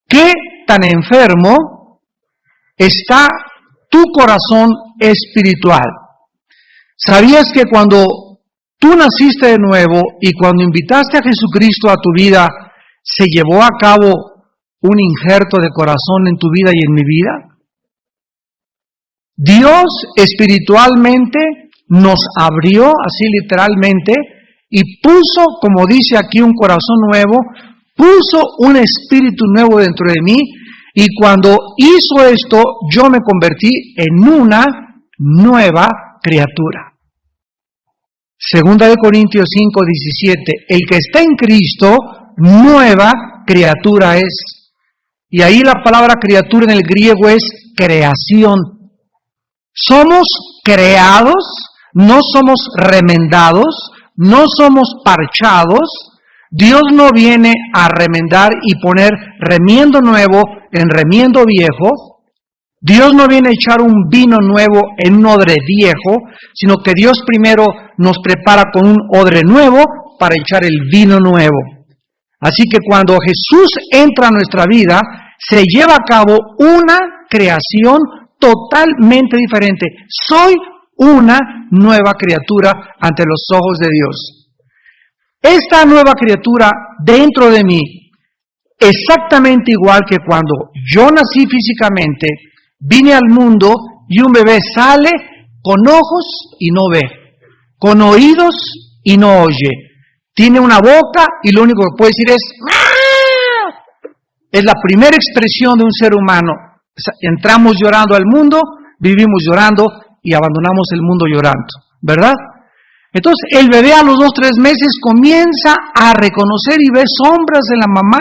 ¿Qué tan enfermo está tu corazón espiritual? ¿Sabías que cuando tú naciste de nuevo y cuando invitaste a Jesucristo a tu vida, se llevó a cabo un injerto de corazón en tu vida y en mi vida? Dios espiritualmente nos abrió, así literalmente, y puso, como dice aquí, un corazón nuevo, puso un espíritu nuevo dentro de mí, y cuando hizo esto, yo me convertí en una nueva criatura. Segunda de Corintios 5:17, el que está en Cristo, nueva criatura es. Y ahí la palabra criatura en el griego es creación. Somos creados, no somos remendados, no somos parchados. Dios no viene a remendar y poner remiendo nuevo en remiendo viejo. Dios no viene a echar un vino nuevo en un odre viejo, sino que Dios primero nos prepara con un odre nuevo para echar el vino nuevo. Así que cuando Jesús entra a nuestra vida, se lleva a cabo una creación totalmente diferente. Soy una nueva criatura ante los ojos de Dios. Esta nueva criatura dentro de mí, exactamente igual que cuando yo nací físicamente, vine al mundo y un bebé sale con ojos y no ve, con oídos y no oye, tiene una boca y lo único que puede decir es ¡ah! Es la primera expresión de un ser humano. Entramos llorando al mundo, vivimos llorando y abandonamos el mundo llorando, ¿verdad? Entonces el bebé a los 2-3 meses comienza a reconocer y ve sombras de la mamá,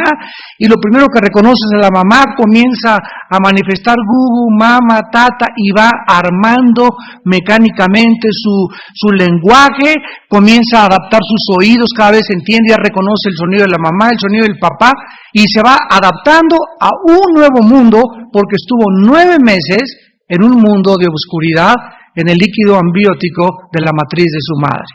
y lo primero que reconoce de la mamá comienza a manifestar gugu, mama, tata, y va armando mecánicamente su lenguaje, comienza a adaptar sus oídos, cada vez entiende, ya reconoce el sonido de la mamá, el sonido del papá, y se va adaptando a un nuevo mundo porque estuvo 9 meses en un mundo de oscuridad, en el líquido amniótico de la matriz de su madre.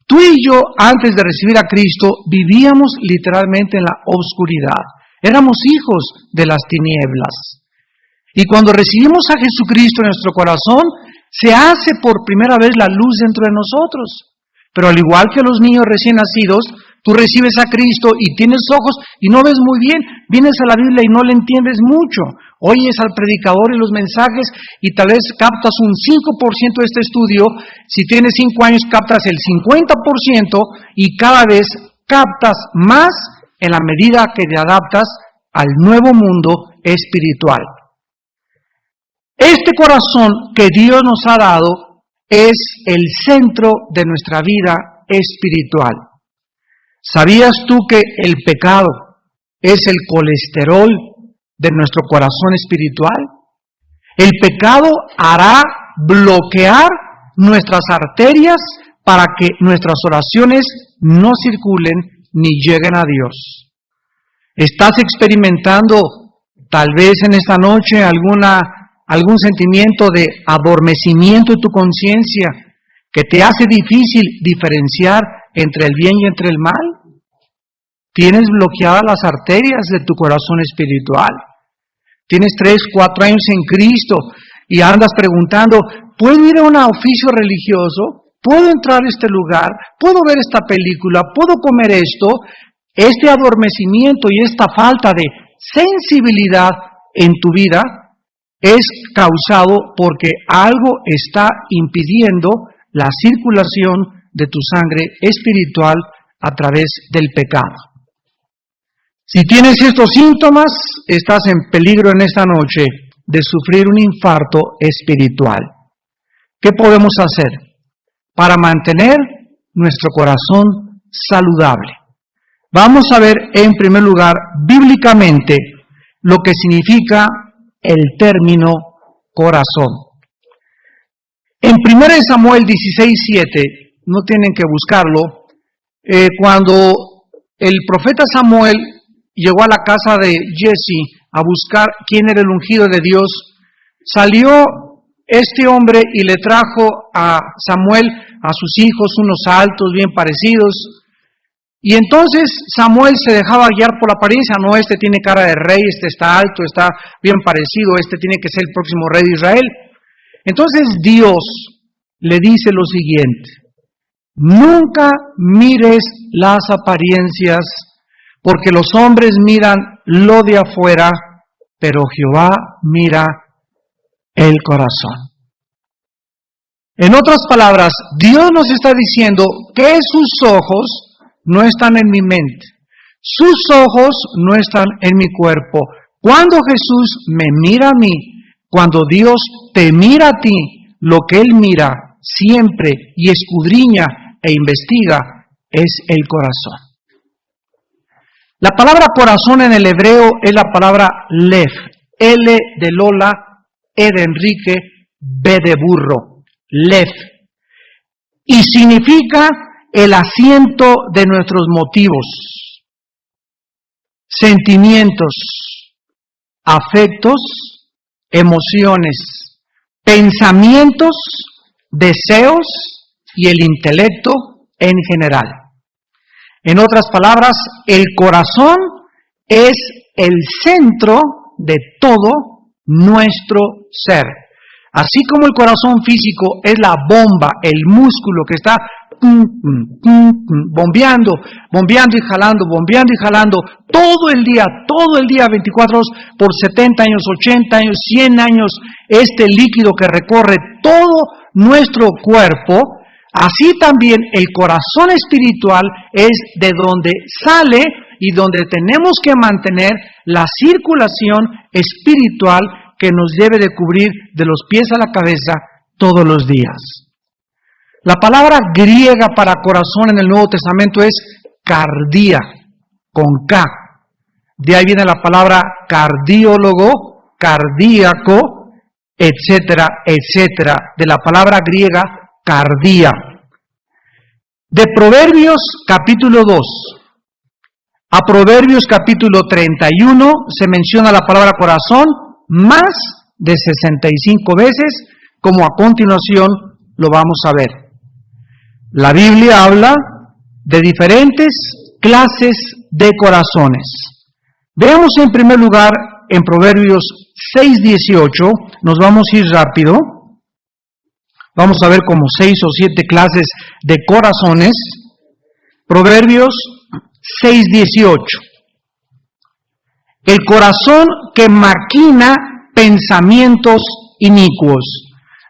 Tú y yo, antes de recibir a Cristo, vivíamos literalmente en la oscuridad. Éramos hijos de las tinieblas. Y cuando recibimos a Jesucristo en nuestro corazón, se hace por primera vez la luz dentro de nosotros. Pero al igual que los niños recién nacidos, tú recibes a Cristo y tienes ojos y no ves muy bien. Vienes a la Biblia y no le entiendes mucho. Oyes al predicador y los mensajes y tal vez captas un 5% de este estudio. Si tienes 5 años captas el 50% y cada vez captas más en la medida que te adaptas al nuevo mundo espiritual. Este corazón que Dios nos ha dado es el centro de nuestra vida espiritual. ¿Sabías tú que el pecado es el colesterol de nuestro corazón espiritual? El pecado hará bloquear nuestras arterias para que nuestras oraciones no circulen ni lleguen a Dios. ¿Estás experimentando tal vez en esta noche algún sentimiento de adormecimiento de tu conciencia que te hace difícil diferenciar entre el bien y entre el mal? Tienes bloqueadas las arterias de tu corazón espiritual. Tienes 3-4 años en Cristo y andas preguntando, ¿puedo ir a un oficio religioso? ¿Puedo entrar a este lugar? ¿Puedo ver esta película? ¿Puedo comer esto? Este adormecimiento y esta falta de sensibilidad en tu vida es causado porque algo está impidiendo la circulación de tu sangre espiritual a través del pecado. Si tienes estos síntomas, estás en peligro en esta noche de sufrir un infarto espiritual. ¿Qué podemos hacer para mantener nuestro corazón saludable? Vamos a ver en primer lugar bíblicamente lo que significa el término corazón. En 1 Samuel 16:7, no tienen que buscarlo, cuando el profeta Samuel llegó a la casa de Jesse a buscar quién era el ungido de Dios, salió este hombre y le trajo a Samuel a sus hijos, unos altos, bien parecidos, Y entonces Samuel se dejaba guiar por la apariencia. No, este tiene cara de rey, este está alto, está bien parecido, este tiene que ser el próximo rey de Israel. Entonces Dios le dice lo siguiente: nunca mires las apariencias, porque los hombres miran lo de afuera, pero Jehová mira el corazón. En otras palabras, Dios nos está diciendo que sus ojos no están en mi mente, sus ojos no están en mi cuerpo. Cuando Jesús me mira a mí, cuando Dios te mira a ti, lo que Él mira siempre y escudriña e investiga es el corazón. La palabra corazón en el hebreo es la palabra lev, L de Lola, E de Enrique, B de burro, lev, y significa el asiento de nuestros motivos, sentimientos, afectos, emociones, pensamientos, deseos y el intelecto en general. En otras palabras, el corazón es el centro de todo nuestro ser. Así como el corazón físico es la bomba, el músculo que está bombeando y jalando, todo el día, 24 horas, por 70 años, 80 años, 100 años, este líquido que recorre todo nuestro cuerpo. Así también el corazón espiritual es de donde sale y donde tenemos que mantener la circulación espiritual que nos debe de cubrir de los pies a la cabeza todos los días. La palabra griega para corazón en el Nuevo Testamento es cardia, con K. De ahí viene la palabra cardiólogo, cardíaco, etcétera, etcétera, de la palabra griega cardia. De Proverbios capítulo 2 a Proverbios capítulo 31 se menciona la palabra corazón más de 65 veces, como a continuación lo vamos a ver. La Biblia habla de diferentes clases de corazones. Veamos en primer lugar en Proverbios 6:18, nos vamos a ir rápido. Vamos a ver como 6 o 7 clases de corazones. Proverbios 6:18. El corazón que maquina pensamientos inicuos.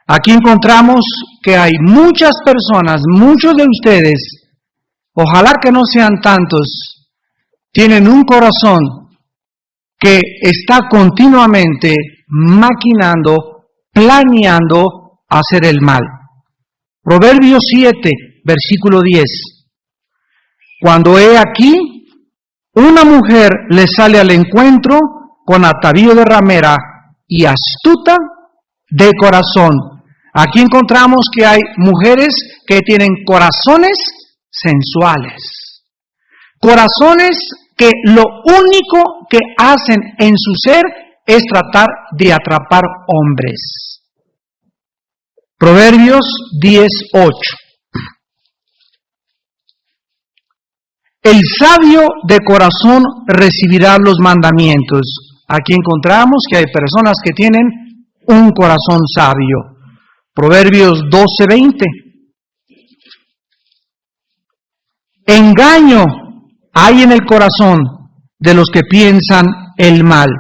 Aquí encontramos que hay muchas personas, muchos de ustedes, ojalá que no sean tantos, tienen un corazón que está continuamente maquinando, planeando hacer el mal. Proverbios 7, versículo 10. Cuando he aquí, una mujer le sale al encuentro con atavío de ramera y astuta de corazón. Aquí encontramos que hay mujeres que tienen corazones sensuales. Corazones que lo único que hacen en su ser es tratar de atrapar hombres. Proverbios 10:8. El sabio de corazón recibirá los mandamientos. Aquí encontramos que hay personas que tienen un corazón sabio. Proverbios 12:20. Engaño hay en el corazón de los que piensan el mal.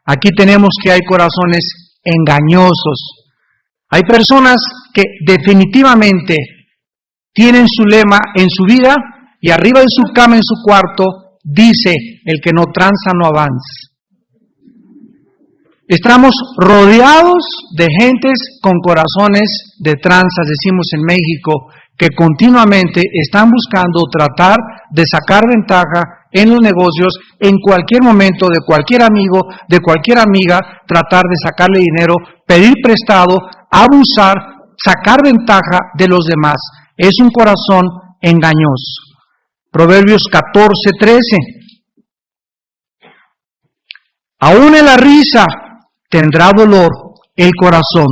Aquí tenemos que hay corazones engañosos. Hay personas que definitivamente tienen su lema en su vida y arriba de su cama, en su cuarto, dice: el que no tranza no avanza. Estamos rodeados de gentes con corazones de tranzas, decimos en México, que continuamente están buscando tratar de sacar ventaja en los negocios, en cualquier momento, de cualquier amigo, de cualquier amiga, tratar de sacarle dinero, pedir prestado, abusar, sacar ventaja de los demás. Es un corazón engañoso. Proverbios 14:13. Aún en la risa tendrá dolor el corazón.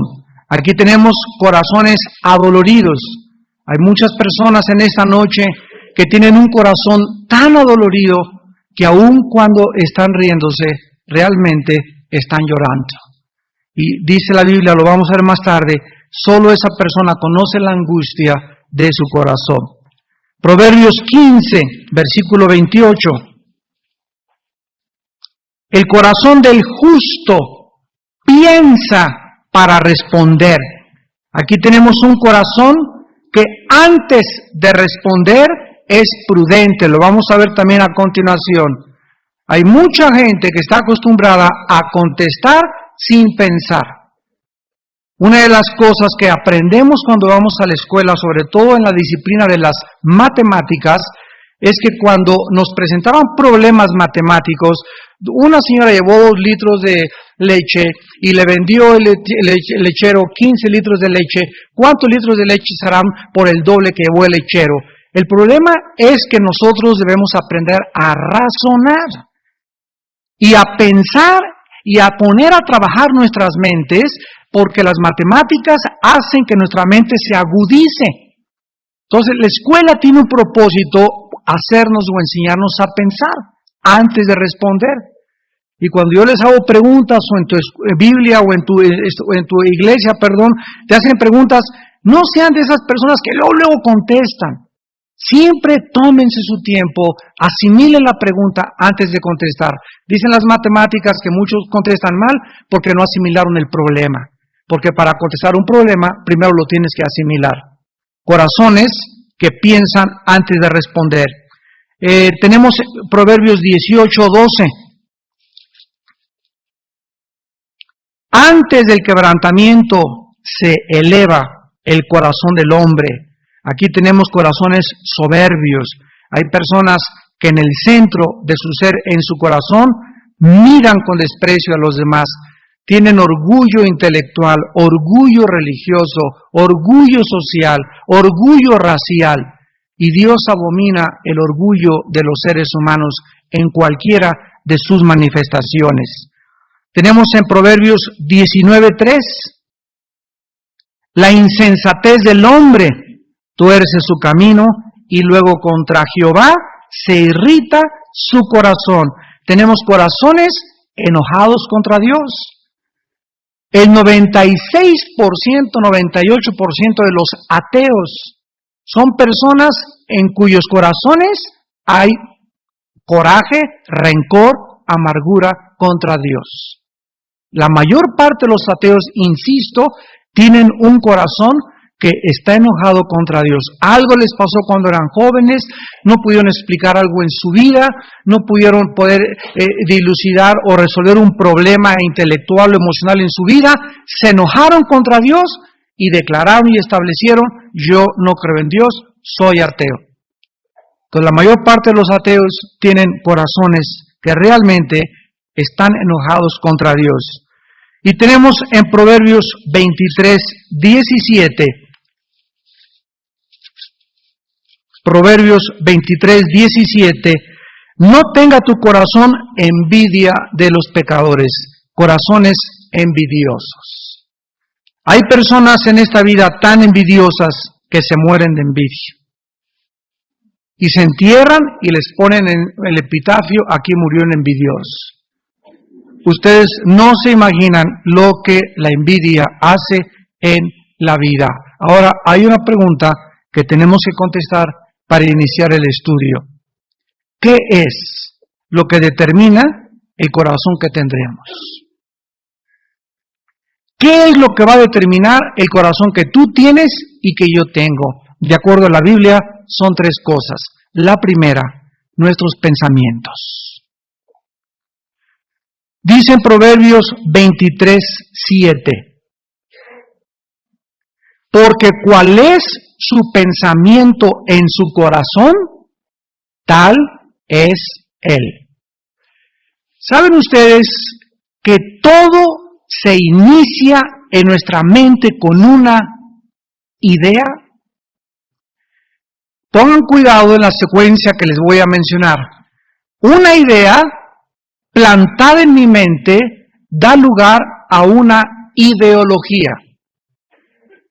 Aquí tenemos corazones adoloridos. Hay muchas personas en esta noche que tienen un corazón tan adolorido que aun cuando están riéndose, realmente están llorando. Y dice la Biblia, lo vamos a ver más tarde, solo esa persona conoce la angustia de su corazón. Proverbios 15, versículo 28. El corazón del justo piensa para responder. Aquí tenemos un corazón que antes de responder es prudente. Lo vamos a ver también a continuación. Hay mucha gente que está acostumbrada a contestar sin pensar. Una de las cosas que aprendemos cuando vamos a la escuela, sobre todo en la disciplina de las matemáticas, es que cuando nos presentaban problemas matemáticos, una señora llevó 2 litros de leche y le vendió el lechero 15 litros de leche. ¿Cuántos litros de leche serán por el doble que llevó el lechero? El problema es que nosotros debemos aprender a razonar y a pensar y a poner a trabajar nuestras mentes, porque las matemáticas hacen que nuestra mente se agudice. Entonces, la escuela tiene un propósito, hacernos o enseñarnos a pensar antes de responder. Y cuando yo les hago preguntas, o en tu Biblia, o en tu iglesia, te hacen preguntas, no sean de esas personas que luego contestan. Siempre tómense su tiempo, asimilen la pregunta antes de contestar. Dicen las matemáticas que muchos contestan mal porque no asimilaron el problema. Porque para contestar un problema, primero lo tienes que asimilar. Corazones que piensan antes de responder. Tenemos Proverbios 18:12. Antes del quebrantamiento se eleva el corazón del hombre. Aquí tenemos corazones soberbios. Hay personas que en el centro de su ser, en su corazón, miran con desprecio a los demás. Tienen orgullo intelectual, orgullo religioso, orgullo social, orgullo racial. Y Dios abomina el orgullo de los seres humanos en cualquiera de sus manifestaciones. Tenemos en Proverbios 19:3, la insensatez del hombre tuerce su camino y luego contra Jehová se irrita su corazón. Tenemos corazones enojados contra Dios. El 96%, 98% de los ateos son personas en cuyos corazones hay coraje, rencor, amargura contra Dios. La mayor parte de los ateos, insisto, tienen un corazón que está enojado contra Dios. Algo les pasó cuando eran jóvenes, no pudieron explicar algo en su vida, no pudieron poder dilucidar o resolver un problema intelectual o emocional en su vida, se enojaron contra Dios y declararon y establecieron, yo no creo en Dios, soy ateo. Entonces la mayor parte de los ateos tienen corazones que realmente están enojados contra Dios. Y tenemos en Proverbios 23:17, Proverbios 23:17, no tenga tu corazón envidia de los pecadores, corazones envidiosos. Hay personas en esta vida tan envidiosas que se mueren de envidia. Y se entierran y les ponen en el epitafio, aquí murió un envidioso. Ustedes no se imaginan lo que la envidia hace en la vida. Ahora, hay una pregunta que tenemos que contestar para iniciar el estudio. ¿Qué es lo que determina el corazón que tendremos? ¿Qué es lo que va a determinar el corazón que tú tienes y que yo tengo? De acuerdo a la Biblia, son 3 cosas. La primera, nuestros pensamientos. Dice en Proverbios 23:7, porque cuál es su pensamiento en su corazón, tal es él. ¿Saben ustedes que todo se inicia en nuestra mente con una idea? Pongan cuidado en la secuencia que les voy a mencionar. Una idea plantada en mi mente da lugar a una ideología.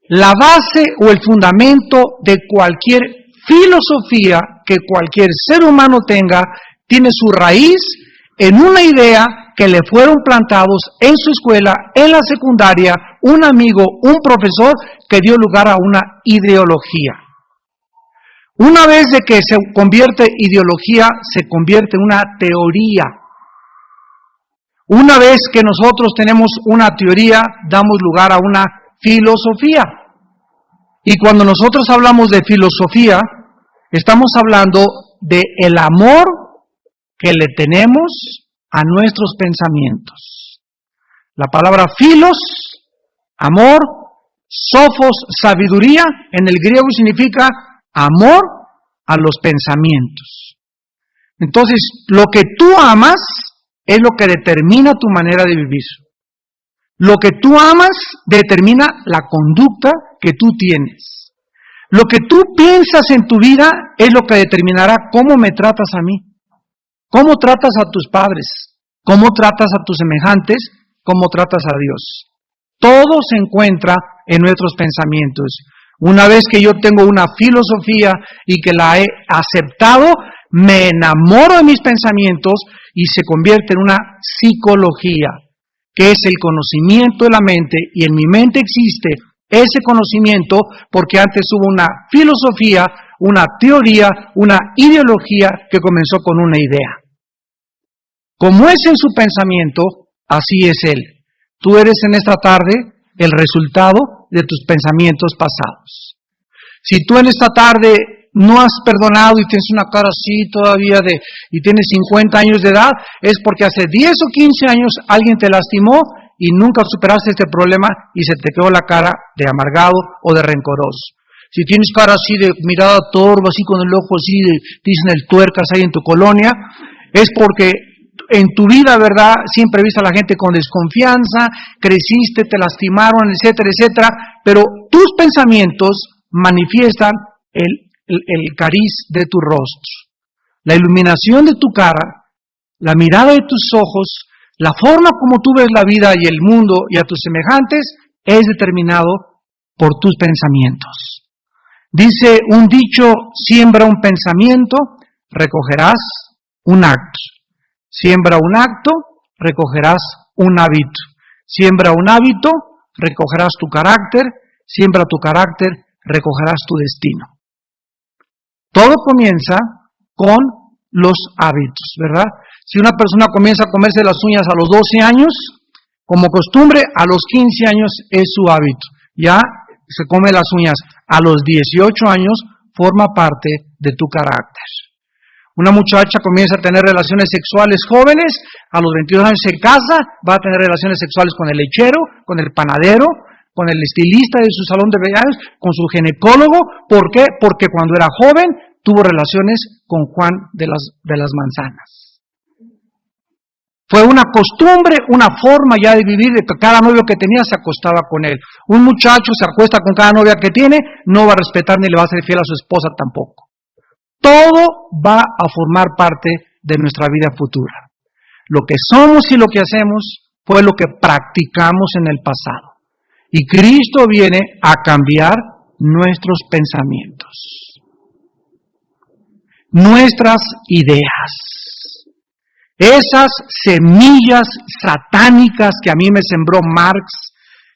La base o el fundamento de cualquier filosofía que cualquier ser humano tenga tiene su raíz en una idea que le fueron plantados en su escuela, en la secundaria, un amigo, un profesor que dio lugar a una ideología. Una vez de que se convierte ideología, se convierte en una teoría. Una vez que nosotros tenemos una teoría, damos lugar a una filosofía. Y cuando nosotros hablamos de filosofía, estamos hablando de el amor que le tenemos a nuestros pensamientos. La palabra filos, amor, sofos, sabiduría, en el griego significa amor a los pensamientos. Entonces, lo que tú amas es lo que determina tu manera de vivir. Lo que tú amas determina la conducta que tú tienes. Lo que tú piensas en tu vida es lo que determinará cómo me tratas a mí, cómo tratas a tus padres, cómo tratas a tus semejantes, cómo tratas a Dios. Todo se encuentra en nuestros pensamientos. Una vez que yo tengo una filosofía y que la he aceptado, me enamoro de mis pensamientos y se convierte en una psicología, que es el conocimiento de la mente, y en mi mente existe ese conocimiento porque antes hubo una filosofía, una teoría, una ideología que comenzó con una idea. Como es en su pensamiento, así es él. Tú eres en esta tarde el resultado de tus pensamientos pasados. Si tú en esta tarde no has perdonado y tienes una cara así todavía y tienes 50 años de edad, es porque hace 10 o 15 años alguien te lastimó y nunca superaste este problema y se te quedó la cara de amargado o de rencoroso. Si tienes cara así de mirada torva, así con el ojo así, dicen el tuercas ahí en tu colonia, es porque en tu vida, ¿verdad? Siempre viste a la gente con desconfianza, creciste, te lastimaron, etcétera, etcétera, pero tus pensamientos manifiestan el cariz de tu rostro, la iluminación de tu cara, la mirada de tus ojos, la forma como tú ves la vida y el mundo y a tus semejantes es determinado por tus pensamientos. Dice un dicho: siembra un pensamiento, recogerás un acto. Siembra un acto, recogerás un hábito. Siembra un hábito, recogerás tu carácter. Siembra tu carácter, recogerás tu destino. Todo comienza con los hábitos, ¿verdad? Si una persona comienza a comerse las uñas a los 12 años, como costumbre, a los 15 años es su hábito. Ya se come las uñas. A los 18 años forma parte de tu carácter. Una muchacha comienza a tener relaciones sexuales jóvenes, a los 22 años se casa, va a tener relaciones sexuales con el lechero, con el panadero, con el estilista de su salón de belleza, con su ginecólogo. ¿Por qué? Porque cuando era joven tuvo relaciones con Juan de las Manzanas. Fue una costumbre, una forma ya de vivir, de que cada novio que tenía se acostaba con él. Un muchacho se acuesta con cada novia que tiene, no va a respetar ni le va a ser fiel a su esposa tampoco. Todo va a formar parte de nuestra vida futura. Lo que somos y lo que hacemos fue lo que practicamos en el pasado. Y Cristo viene a cambiar nuestros pensamientos, nuestras ideas. Esas semillas satánicas que a mí me sembró Marx,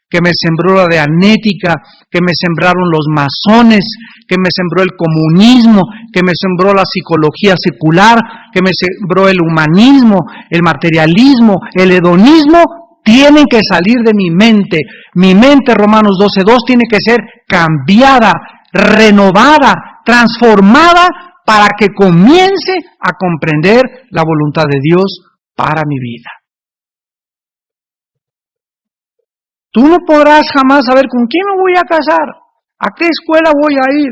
que me sembró la Dianética, que me sembraron los masones, que me sembró el comunismo, que me sembró la psicología secular, que me sembró el humanismo, el materialismo, el hedonismo, tienen que salir de mi mente. Mi mente, Romanos 12:2, tiene que ser cambiada, renovada, transformada para que comience a comprender la voluntad de Dios para mi vida. Tú no podrás jamás saber con quién me voy a casar, a qué escuela voy a ir,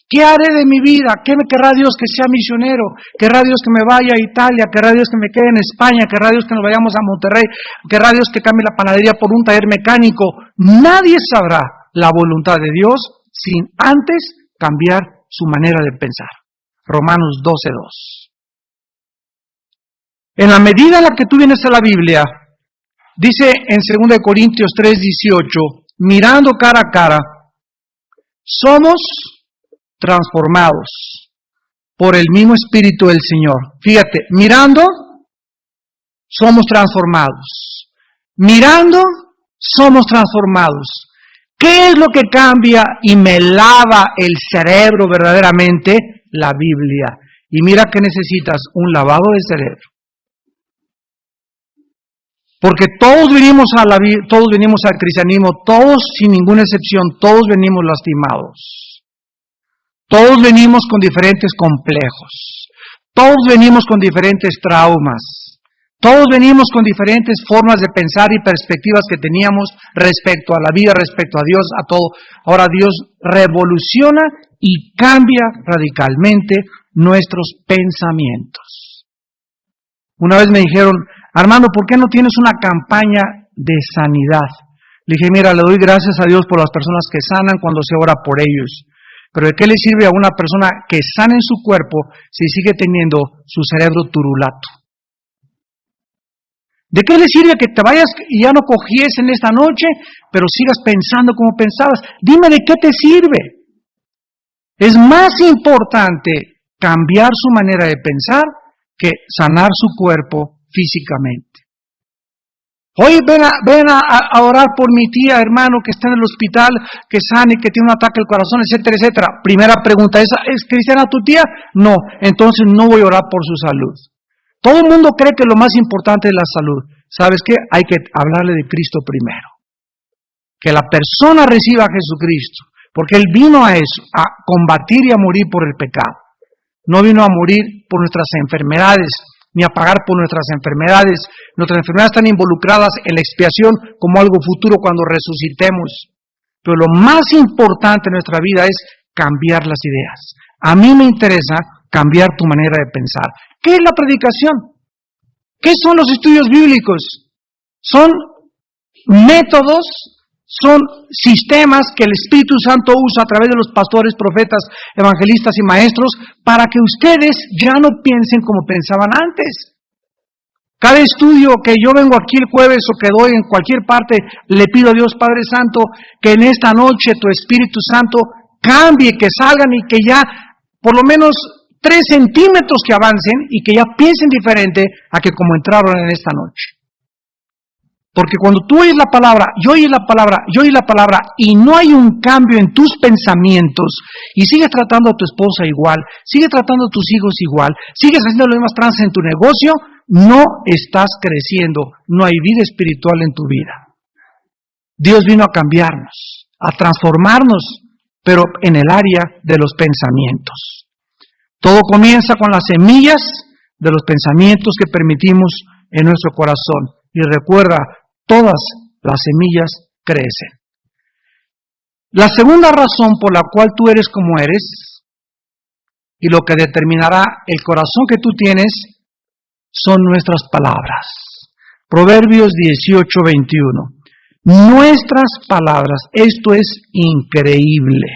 qué haré de mi vida, qué me querrá Dios que sea misionero, querrá Dios que me vaya a Italia, querrá Dios que me quede en España, querrá Dios que nos vayamos a Monterrey, querrá Dios que cambie la panadería por un taller mecánico. Nadie sabrá la voluntad de Dios sin antes cambiar su manera de pensar. Romanos 12:2. En la medida en la que tú vienes a la Biblia, dice en 2 Corintios 3:18, mirando cara a cara, somos transformados por el mismo Espíritu del Señor. Fíjate, mirando, somos transformados. Mirando, somos transformados. ¿Qué es lo que cambia y me lava el cerebro verdaderamente? La Biblia. Y mira que necesitas un lavado de cerebro. Porque todos venimos al cristianismo, todos sin ninguna excepción, todos venimos lastimados. Todos venimos con diferentes complejos. Todos venimos con diferentes traumas. Todos venimos con diferentes formas de pensar y perspectivas que teníamos respecto a la vida, respecto a Dios, a todo. Ahora Dios revoluciona y cambia radicalmente nuestros pensamientos. Una vez me dijeron, Armando, ¿por qué no tienes una campaña de sanidad? Le dije, mira, le doy gracias a Dios por las personas que sanan cuando se ora por ellos. Pero ¿de qué le sirve a una persona que sana en su cuerpo si sigue teniendo su cerebro turulato? ¿De qué le sirve que te vayas y ya no cogies en esta noche, pero sigas pensando como pensabas? Dime, ¿de qué te sirve? Es más importante cambiar su manera de pensar que sanar su cuerpo físicamente. Hoy ven a orar por mi tía, hermano, que está en el hospital, que sane, que tiene un ataque al corazón, etcétera, etcétera. Primera pregunta, ¿es cristiana tu tía? No, entonces no voy a orar por su salud. Todo el mundo cree que lo más importante es la salud. ¿Sabes qué? Hay que hablarle de Cristo primero. Que la persona reciba a Jesucristo, porque Él vino a eso, a combatir y a morir por el pecado. No vino a morir por nuestras enfermedades, ni a pagar por nuestras enfermedades. Nuestras enfermedades están involucradas en la expiación como algo futuro cuando resucitemos. Pero lo más importante en nuestra vida es cambiar las ideas. A mí me interesa cambiar tu manera de pensar. ¿Qué es la predicación? ¿Qué son los estudios bíblicos? Son métodos, son sistemas que el Espíritu Santo usa a través de los pastores, profetas, evangelistas y maestros para que ustedes ya no piensen como pensaban antes. Cada estudio que yo vengo aquí el jueves o que doy en cualquier parte, le pido a Dios Padre Santo que en esta noche tu Espíritu Santo cambie, que salgan y que ya por lo menos 3 centímetros que avancen y que ya piensen diferente a que como entraron en esta noche. Porque cuando tú oyes la palabra, yo oí la palabra y no hay un cambio en tus pensamientos y sigues tratando a tu esposa igual, sigues tratando a tus hijos igual, sigues haciendo los mismos trances en tu negocio, no estás creciendo, no hay vida espiritual en tu vida. Dios vino a cambiarnos, a transformarnos, pero en el área de los pensamientos. Todo comienza con las semillas de los pensamientos que permitimos en nuestro corazón. Y recuerda, todas las semillas crecen. La segunda razón por la cual tú eres como eres y lo que determinará el corazón que tú tienes son nuestras palabras. Proverbios 18:21. Nuestras palabras, esto es increíble.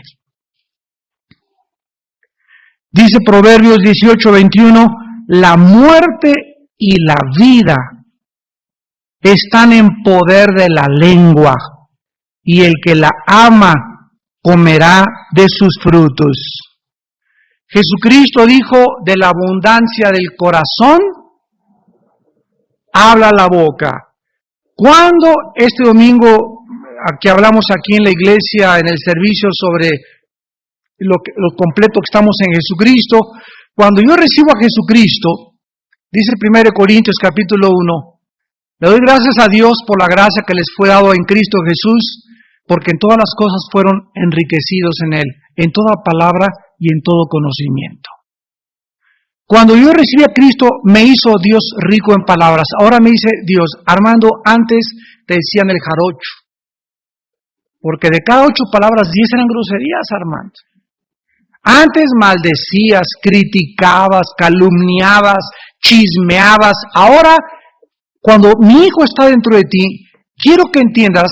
Dice Proverbios 18:21, la muerte y la vida están en poder de la lengua, y el que la ama comerá de sus frutos. Jesucristo dijo, de la abundancia del corazón, habla la boca. Cuando este domingo, que hablamos aquí en la iglesia, en el servicio sobre lo completo que estamos en Jesucristo, cuando yo recibo a Jesucristo, dice 1 Corintios capítulo 1, le doy gracias a Dios por la gracia que les fue dado en Cristo Jesús, porque en todas las cosas fueron enriquecidos en Él, en toda palabra y en todo conocimiento. Cuando yo recibí a Cristo, me hizo Dios rico en palabras. Ahora me dice Dios, Armando, antes te decían el jarocho, porque de cada 8 palabras, 10 eran groserías, Armando. Antes maldecías, criticabas, calumniabas, chismeabas. Ahora, cuando mi hijo está dentro de ti, quiero que entiendas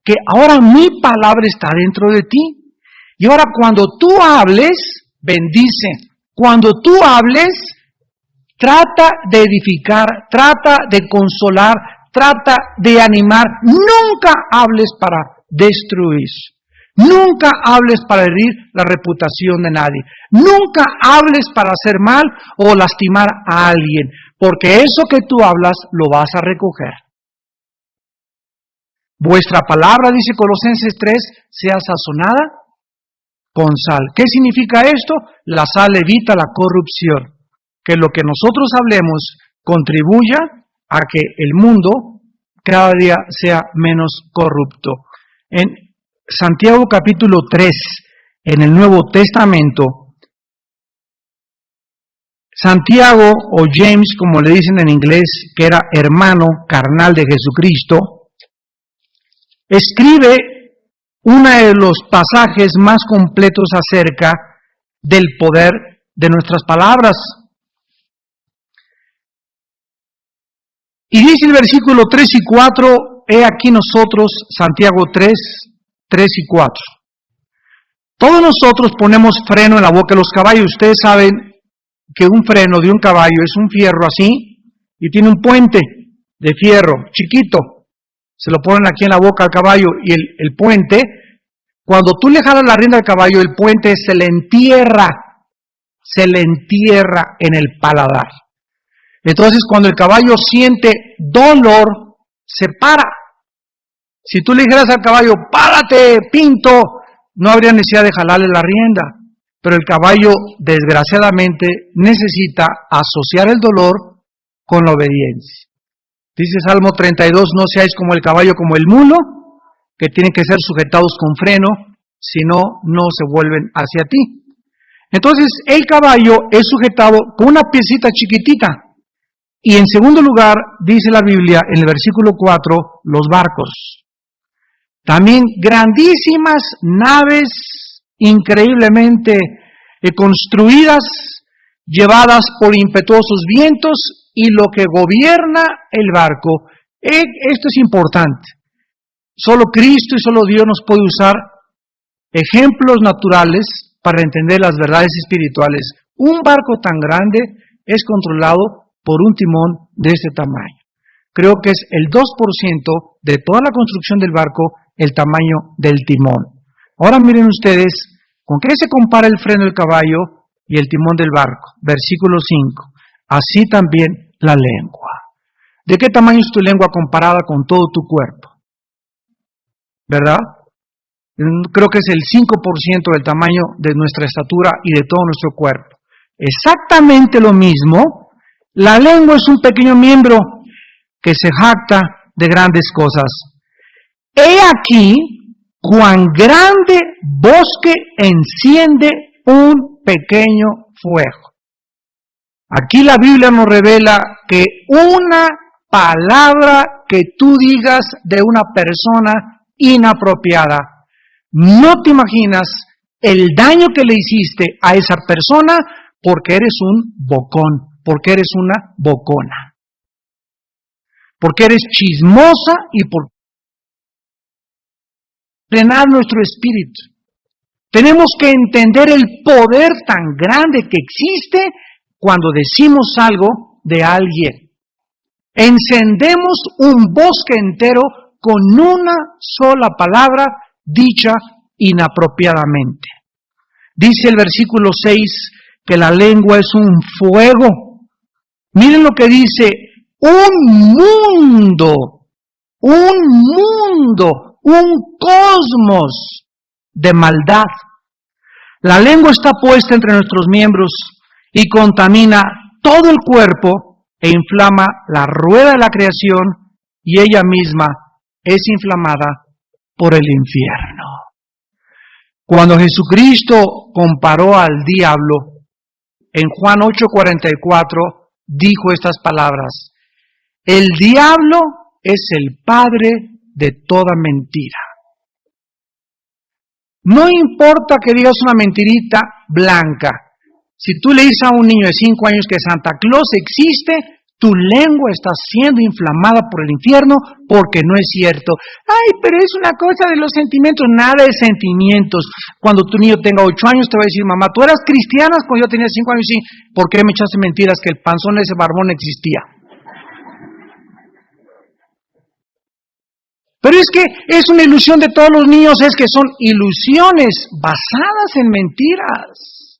que ahora mi palabra está dentro de ti. Y ahora cuando tú hables, bendice. Cuando tú hables, trata de edificar, trata de consolar, trata de animar. Nunca hables para destruir. Nunca hables para herir la reputación de nadie. Nunca hables para hacer mal o lastimar a alguien, porque eso que tú hablas lo vas a recoger. Vuestra palabra, dice Colosenses 3, sea sazonada con sal. ¿Qué significa esto? La sal evita la corrupción. Que lo que nosotros hablemos contribuya a que el mundo cada día sea menos corrupto. En Santiago capítulo 3, en el Nuevo Testamento, Santiago, o James, como le dicen en inglés, que era hermano carnal de Jesucristo, escribe uno de los pasajes más completos acerca del poder de nuestras palabras. Y dice el versículo 3 y 4, he aquí nosotros, Santiago 3 y 4. Todos nosotros ponemos freno en la boca de los caballos. Ustedes saben que un freno de un caballo es un fierro así y tiene un puente de fierro chiquito. Se lo ponen aquí en la boca al caballo y el puente, cuando tú le jalas la rienda al caballo, el puente se le entierra en el paladar. Entonces, cuando el caballo siente dolor, se para. Si tú le dijeras al caballo, párate, pinto, no habría necesidad de jalarle la rienda. Pero el caballo, desgraciadamente, necesita asociar el dolor con la obediencia. Dice Salmo 32, no seáis como el caballo, como el mulo, que tienen que ser sujetados con freno, si no, no se vuelven hacia ti. Entonces, el caballo es sujetado con una piecita chiquitita. Y en segundo lugar, dice la Biblia, en el versículo 4, los barcos. También grandísimas naves, increíblemente construidas, llevadas por impetuosos vientos, y lo que gobierna el barco. Esto es importante. Solo Cristo y solo Dios nos puede usar ejemplos naturales para entender las verdades espirituales. Un barco tan grande es controlado por un timón de este tamaño. Creo que es el 2% de toda la construcción del barco, el tamaño del timón. Ahora miren ustedes, ¿con qué se compara el freno del caballo y el timón del barco? Versículo 5. Así también la lengua. ¿De qué tamaño es tu lengua comparada con todo tu cuerpo? ¿Verdad? Creo que es el 5% del tamaño de nuestra estatura y de todo nuestro cuerpo. Exactamente lo mismo. La lengua es un pequeño miembro que se jacta de grandes cosas. He aquí cuán grande bosque enciende un pequeño fuego. Aquí la Biblia nos revela que una palabra que tú digas de una persona inapropiada, no te imaginas el daño que le hiciste a esa persona porque eres un bocón. Porque eres una bocona, porque eres chismosa y por frenar nuestro espíritu. Tenemos que entender el poder tan grande que existe cuando decimos algo de alguien. Encendemos un bosque entero con una sola palabra dicha inapropiadamente. Dice el versículo 6 que la lengua es un fuego. Miren lo que dice, un cosmos de maldad. La lengua está puesta entre nuestros miembros y contamina todo el cuerpo e inflama la rueda de la creación y ella misma es inflamada por el infierno. Cuando Jesucristo comparó al diablo, en Juan 8:44, dijo estas palabras: el diablo es el padre de toda mentira. No importa que digas una mentirita blanca. Si tú le dices a un niño de 5 años que Santa Claus existe, tu lengua está siendo inflamada por el infierno porque no es cierto. Ay, pero es una cosa de los sentimientos. Nada de sentimientos. Cuando tu niño tenga 8 años te va a decir, mamá, ¿tú eras cristiana cuando yo tenía 5 años? Sí. ¿Por qué me echaste mentiras que el panzón de ese barbón existía? Pero es que es una ilusión de todos los niños, es que son ilusiones basadas en mentiras.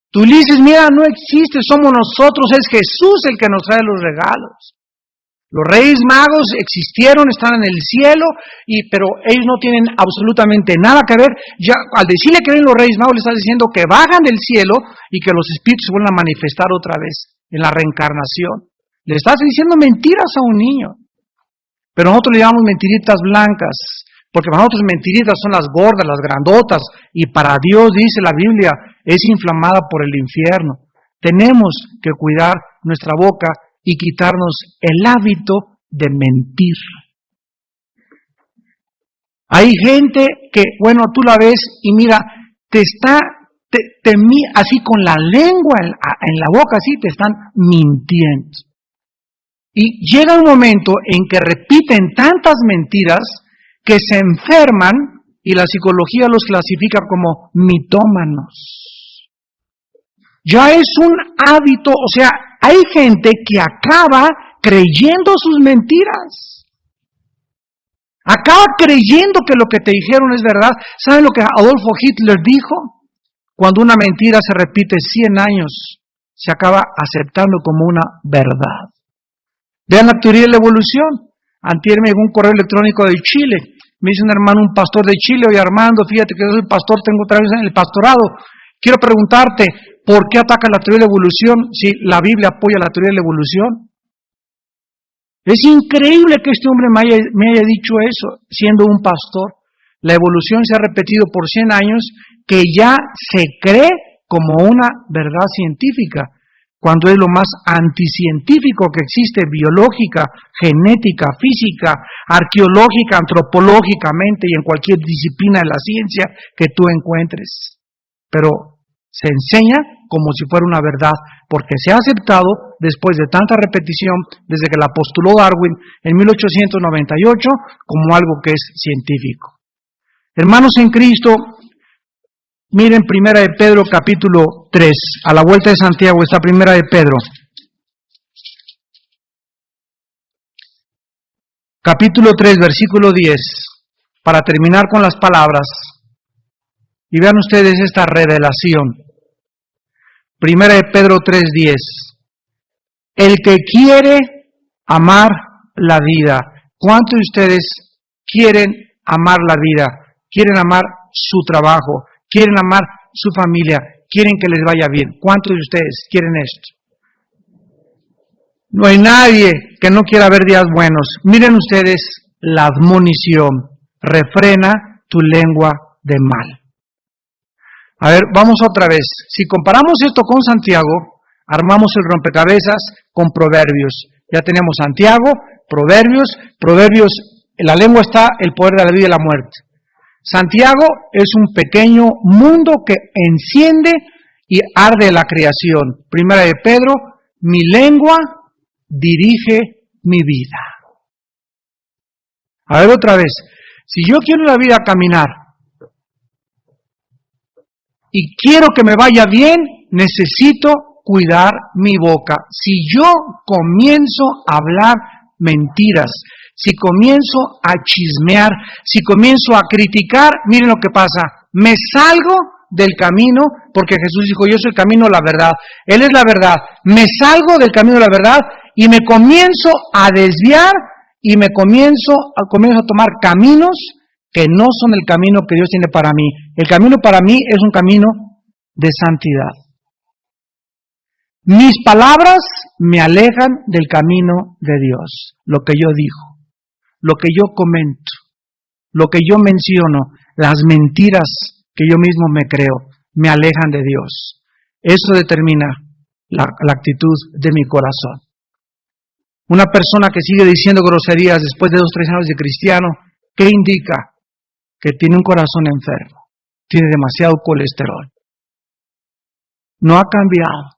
Tú dices, mira, no existe, somos nosotros, es Jesús el que nos trae los regalos. Los Reyes Magos existieron, están en el cielo, pero ellos no tienen absolutamente nada que ver. Ya al decirle que ven los Reyes Magos, le estás diciendo que bajan del cielo y que los espíritus se vuelven a manifestar otra vez en la reencarnación. Le estás diciendo mentiras a un niño. Pero nosotros le llamamos mentiritas blancas, porque para nosotros mentiritas son las gordas, las grandotas, y para Dios, dice la Biblia, es inflamada por el infierno. Tenemos que cuidar nuestra boca y quitarnos el hábito de mentir. Hay gente que, bueno, tú la ves y mira, así con la lengua en la boca, así te están mintiendo. Y llega un momento en que repiten tantas mentiras que se enferman y la psicología los clasifica como mitómanos. Ya es un hábito, o sea, hay gente que acaba creyendo sus mentiras. Acaba creyendo que lo que te dijeron es verdad. ¿Saben lo que Adolfo Hitler dijo? Cuando una mentira se repite 100 años, se acaba aceptando como una verdad. Vean la teoría de la evolución. Antier me llegó un correo electrónico de Chile. Me dice un hermano, un pastor de Chile, oye Armando, fíjate que yo soy pastor, tengo otra vez en el pastorado. Quiero preguntarte, ¿por qué atacan la teoría de la evolución si la Biblia apoya la teoría de la evolución? Es increíble que este hombre me haya dicho eso, siendo un pastor. La evolución se ha repetido por 100 años, que ya se cree como una verdad científica, cuando es lo más anticientífico que existe, biológica, genética, física, arqueológica, antropológicamente y en cualquier disciplina de la ciencia que tú encuentres. Pero se enseña como si fuera una verdad, porque se ha aceptado después de tanta repetición, desde que la postuló Darwin en 1898, como algo que es científico. Hermanos en Cristo, miren Primera de Pedro capítulo 3, a la vuelta de Santiago está Primera de Pedro. Capítulo 3, versículo 10, para terminar con las palabras. Y vean ustedes esta revelación. Primera de Pedro 3:10. El que quiere amar la vida. ¿Cuántos de ustedes quieren amar la vida? ¿Quieren amar su trabajo? ¿Quieren amar su familia? ¿Quieren que les vaya bien? ¿Cuántos de ustedes quieren esto? No hay nadie que no quiera ver días buenos. Miren ustedes la admonición. Refrena tu lengua de mal. A ver, vamos otra vez. Si comparamos esto con Santiago, armamos el rompecabezas con Proverbios. Ya tenemos Santiago, Proverbios, en la lengua está el poder de la vida y la muerte. Santiago es un pequeño mundo que enciende y arde la creación. Primera de Pedro, mi lengua dirige mi vida. A ver otra vez. Si yo quiero la vida caminar, y quiero que me vaya bien, necesito cuidar mi boca. Si yo comienzo a hablar mentiras, si comienzo a chismear, si comienzo a criticar, miren lo que pasa. Me salgo del camino, porque Jesús dijo, yo soy el camino, la verdad. Él es la verdad. Me salgo del camino de la verdad y me comienzo a desviar y me comienzo a tomar caminos que no son el camino que Dios tiene para mí. El camino para mí es un camino de santidad. Mis palabras me alejan del camino de Dios. Lo que yo digo, lo que yo comento, lo que yo menciono, las mentiras que yo mismo me creo, me alejan de Dios. Eso determina la actitud de mi corazón. Una persona que sigue diciendo groserías después de 2 o 3 años de cristiano, ¿qué indica? Que tiene un corazón enfermo, tiene demasiado colesterol. No ha cambiado,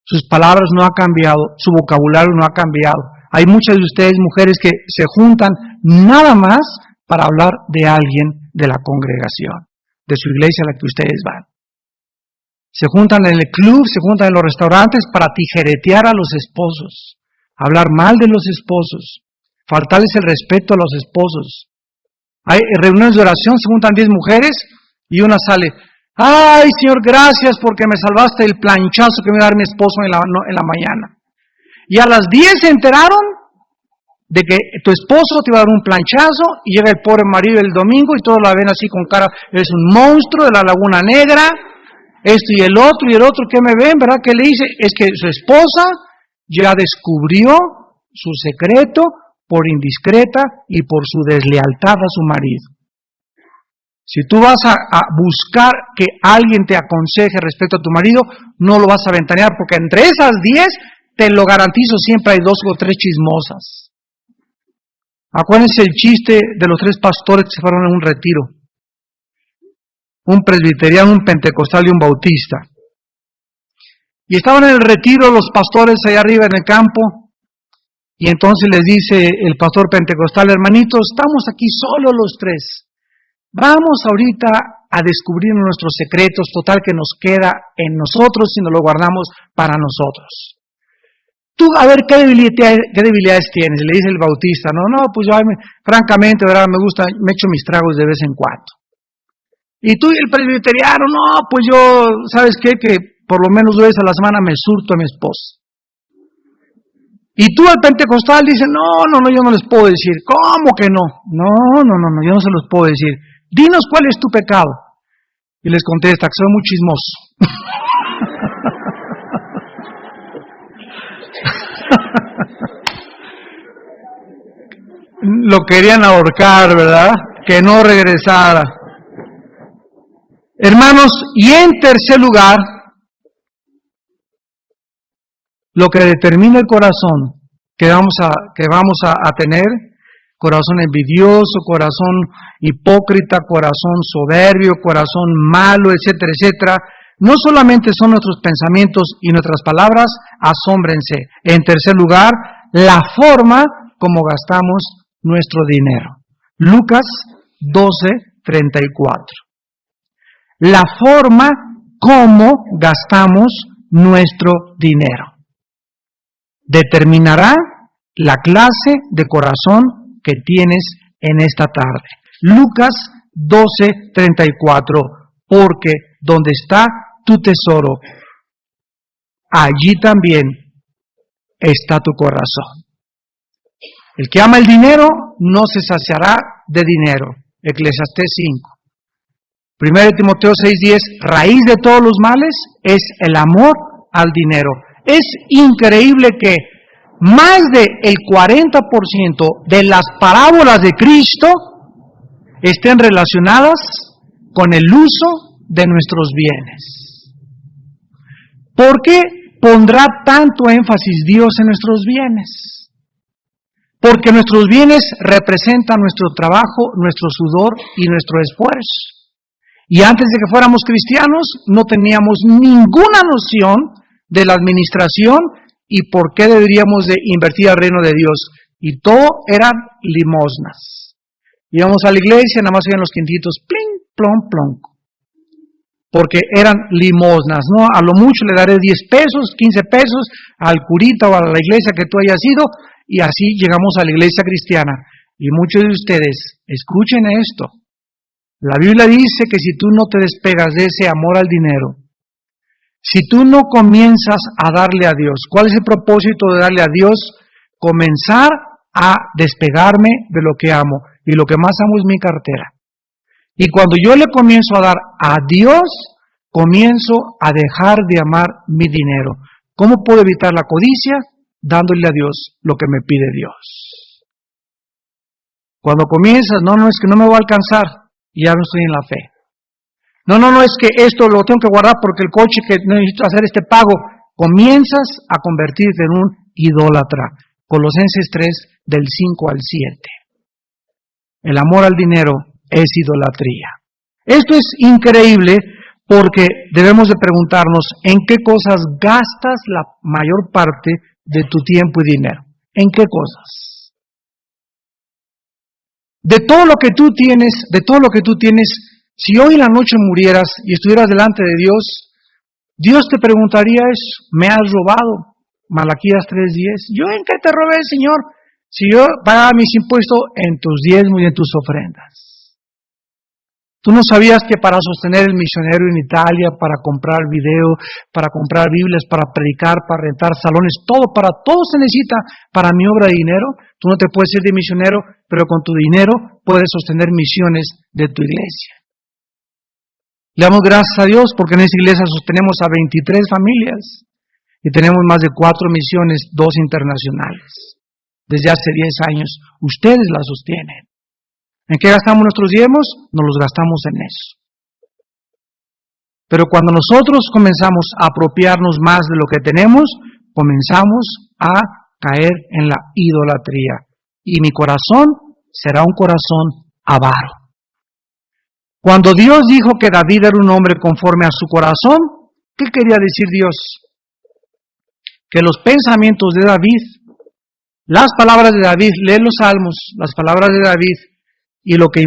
sus palabras no han cambiado, su vocabulario no ha cambiado. Hay muchas de ustedes, mujeres, que se juntan nada más para hablar de alguien de la congregación, de su iglesia a la que ustedes van. Se juntan en el club, se juntan en los restaurantes para tijeretear a los esposos, hablar mal de los esposos, faltarles el respeto a los esposos. Hay reuniones de oración, se juntan 10 mujeres y una sale, ay Señor, gracias porque me salvaste del planchazo que me iba a dar mi esposo en la mañana. Y a las 10 se enteraron de que tu esposo te iba a dar un planchazo y llega el pobre marido el domingo y todos la ven así con cara, eres un monstruo de la Laguna Negra, esto y el otro, ¿qué me ven? ¿Verdad? ¿Qué le dice? Es que su esposa ya descubrió su secreto por indiscreta y por su deslealtad a su marido. Si tú vas a buscar que alguien te aconseje respecto a tu marido, no lo vas a ventanear, porque entre esas 10, te lo garantizo, siempre hay 2 o 3 chismosas. Acuérdense el chiste de los 3 pastores que se fueron a un retiro. Un presbiteriano, un pentecostal y un bautista. Y estaban en el retiro los pastores allá arriba en el campo, y entonces les dice el pastor pentecostal, hermanitos, estamos aquí solo los 3. Vamos ahorita a descubrir nuestros secretos, total que nos queda en nosotros y nos lo guardamos para nosotros. Tú, a ver, ¿qué debilidades tienes? Le dice el bautista, no, pues yo, francamente, ¿verdad? Me gusta, me echo mis tragos de vez en cuando. Y tú, el presbiteriano, no, pues yo, ¿sabes qué? Que por lo menos 2 veces a la semana me surto a mi esposa. Y tú, el pentecostal, dice, no, yo no les puedo decir. ¿Cómo que no? No, yo no se los puedo decir. Dinos cuál es tu pecado. Y les contesta que soy muy chismoso. Lo querían ahorcar, ¿verdad? Que no regresara. Hermanos, y en tercer lugar, lo que determina el corazón que vamos a tener, corazón envidioso, corazón hipócrita, corazón soberbio, corazón malo, etcétera, etcétera, no solamente son nuestros pensamientos y nuestras palabras, asómbrense. En tercer lugar, la forma como gastamos nuestro dinero. Lucas 12:34. La forma como gastamos nuestro dinero determinará la clase de corazón que tienes en esta tarde. Lucas 12:34, porque donde está tu tesoro, allí también está tu corazón. El que ama el dinero no se saciará de dinero. Eclesiastés 5. 1 Timoteo 6:10, raíz de todos los males es el amor al dinero. Es increíble que más del 40% de las parábolas de Cristo estén relacionadas con el uso de nuestros bienes. ¿Por qué pondrá tanto énfasis Dios en nuestros bienes? Porque nuestros bienes representan nuestro trabajo, nuestro sudor y nuestro esfuerzo. Y antes de que fuéramos cristianos, no teníamos ninguna noción de la administración y por qué deberíamos de invertir al reino de Dios. Y todo eran limosnas. Íbamos a la iglesia, nada más iban los quintitos, pling, plom, plom. Porque eran limosnas, ¿no? A lo mucho le daré 10 pesos, 15 pesos al curita o a la iglesia que tú hayas ido, y así llegamos a la iglesia cristiana. Y muchos de ustedes, escuchen esto. La Biblia dice que si tú no te despegas de ese amor al dinero, si tú no comienzas a darle a Dios, ¿cuál es el propósito de darle a Dios? Comenzar a despegarme de lo que amo. Y lo que más amo es mi cartera. Y cuando yo le comienzo a dar a Dios, comienzo a dejar de amar mi dinero. ¿Cómo puedo evitar la codicia? Dándole a Dios lo que me pide Dios. Cuando comienzas, no, es que no me va a alcanzar. Y ya no estoy en la fe. No, es que esto lo tengo que guardar porque el coche que necesito hacer este pago. Comienzas a convertirte en un idólatra. Colosenses 3, del 5 al 7. El amor al dinero es idolatría. Esto es increíble porque debemos de preguntarnos en qué cosas gastas la mayor parte de tu tiempo y dinero. ¿En qué cosas? De todo lo que tú tienes, si hoy en la noche murieras y estuvieras delante de Dios, Dios te preguntaría eso, ¿me has robado? Malaquías 3:10. ¿Yo en qué te robé, Señor? Si yo pagaba mis impuestos en tus diezmos y en tus ofrendas. Tú no sabías que para sostener el misionero en Italia, para comprar video, para comprar Biblias, para predicar, para rentar salones, todo se necesita para mi obra de dinero. Tú no te puedes ir de misionero, pero con tu dinero puedes sostener misiones de tu iglesia. Le damos gracias a Dios porque en esta iglesia sostenemos a 23 familias y tenemos más de 4 misiones, 2 internacionales. Desde hace 10 años, ustedes la sostienen. ¿En qué gastamos nuestros diezmos? Nos los gastamos en eso. Pero cuando nosotros comenzamos a apropiarnos más de lo que tenemos, comenzamos a caer en la idolatría. Y mi corazón será un corazón avaro. Cuando Dios dijo que David era un hombre conforme a su corazón, ¿qué quería decir Dios? Que los pensamientos de David, las palabras de David, lee los salmos, las palabras de David y lo que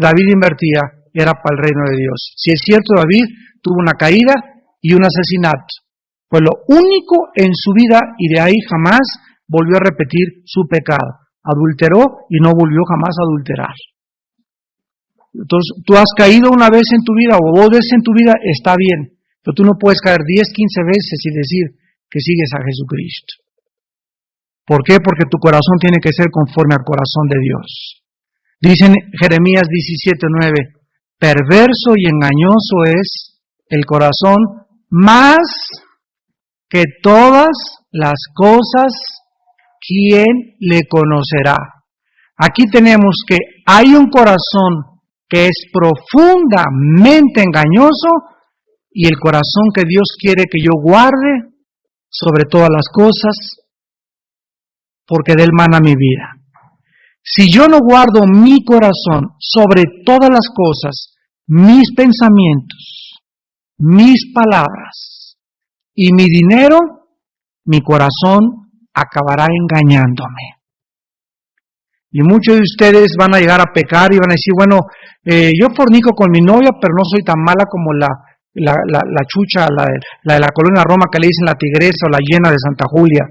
David invertía era para el reino de Dios. Si es cierto, David tuvo una caída y un asesinato. Fue lo único en su vida y de ahí jamás volvió a repetir su pecado. Adulteró y no volvió jamás a adulterar. Entonces, tú has caído una vez en tu vida o 2 veces en tu vida, está bien. Pero tú no puedes caer 10, 15 veces y decir que sigues a Jesucristo. ¿Por qué? Porque tu corazón tiene que ser conforme al corazón de Dios. Dice en Jeremías 17:9, perverso y engañoso es el corazón más que todas las cosas, ¿quién le conocerá? Aquí tenemos que hay un corazón que es profundamente engañoso y el corazón que Dios quiere que yo guarde sobre todas las cosas, porque de él mana mi vida. Si yo no guardo mi corazón sobre todas las cosas, mis pensamientos, mis palabras y mi dinero, mi corazón acabará engañándome. Y muchos de ustedes van a llegar a pecar y van a decir, bueno, yo fornico con mi novia, pero no soy tan mala como la chucha, la de la colonia Roma que le dicen la tigresa o la hiena de Santa Julia.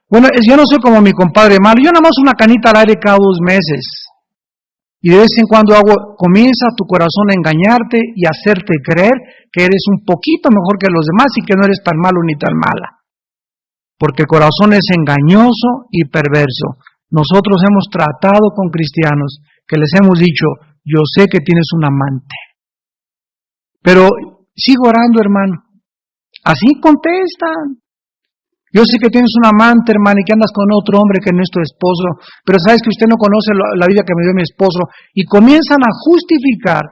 Bueno, yo no soy como mi compadre malo, yo nada más una canita al aire cada 2 meses. Y de vez en cuando comienza tu corazón a engañarte y a hacerte creer que eres un poquito mejor que los demás y que no eres tan malo ni tan mala. Porque el corazón es engañoso y perverso. Nosotros hemos tratado con cristianos que les hemos dicho, yo sé que tienes un amante, pero sigo orando, hermano. Así contestan. Yo sé que tienes un amante, hermano, y que andas con otro hombre que no es tu esposo, pero sabes que usted no conoce la vida que me dio mi esposo, y comienzan a justificar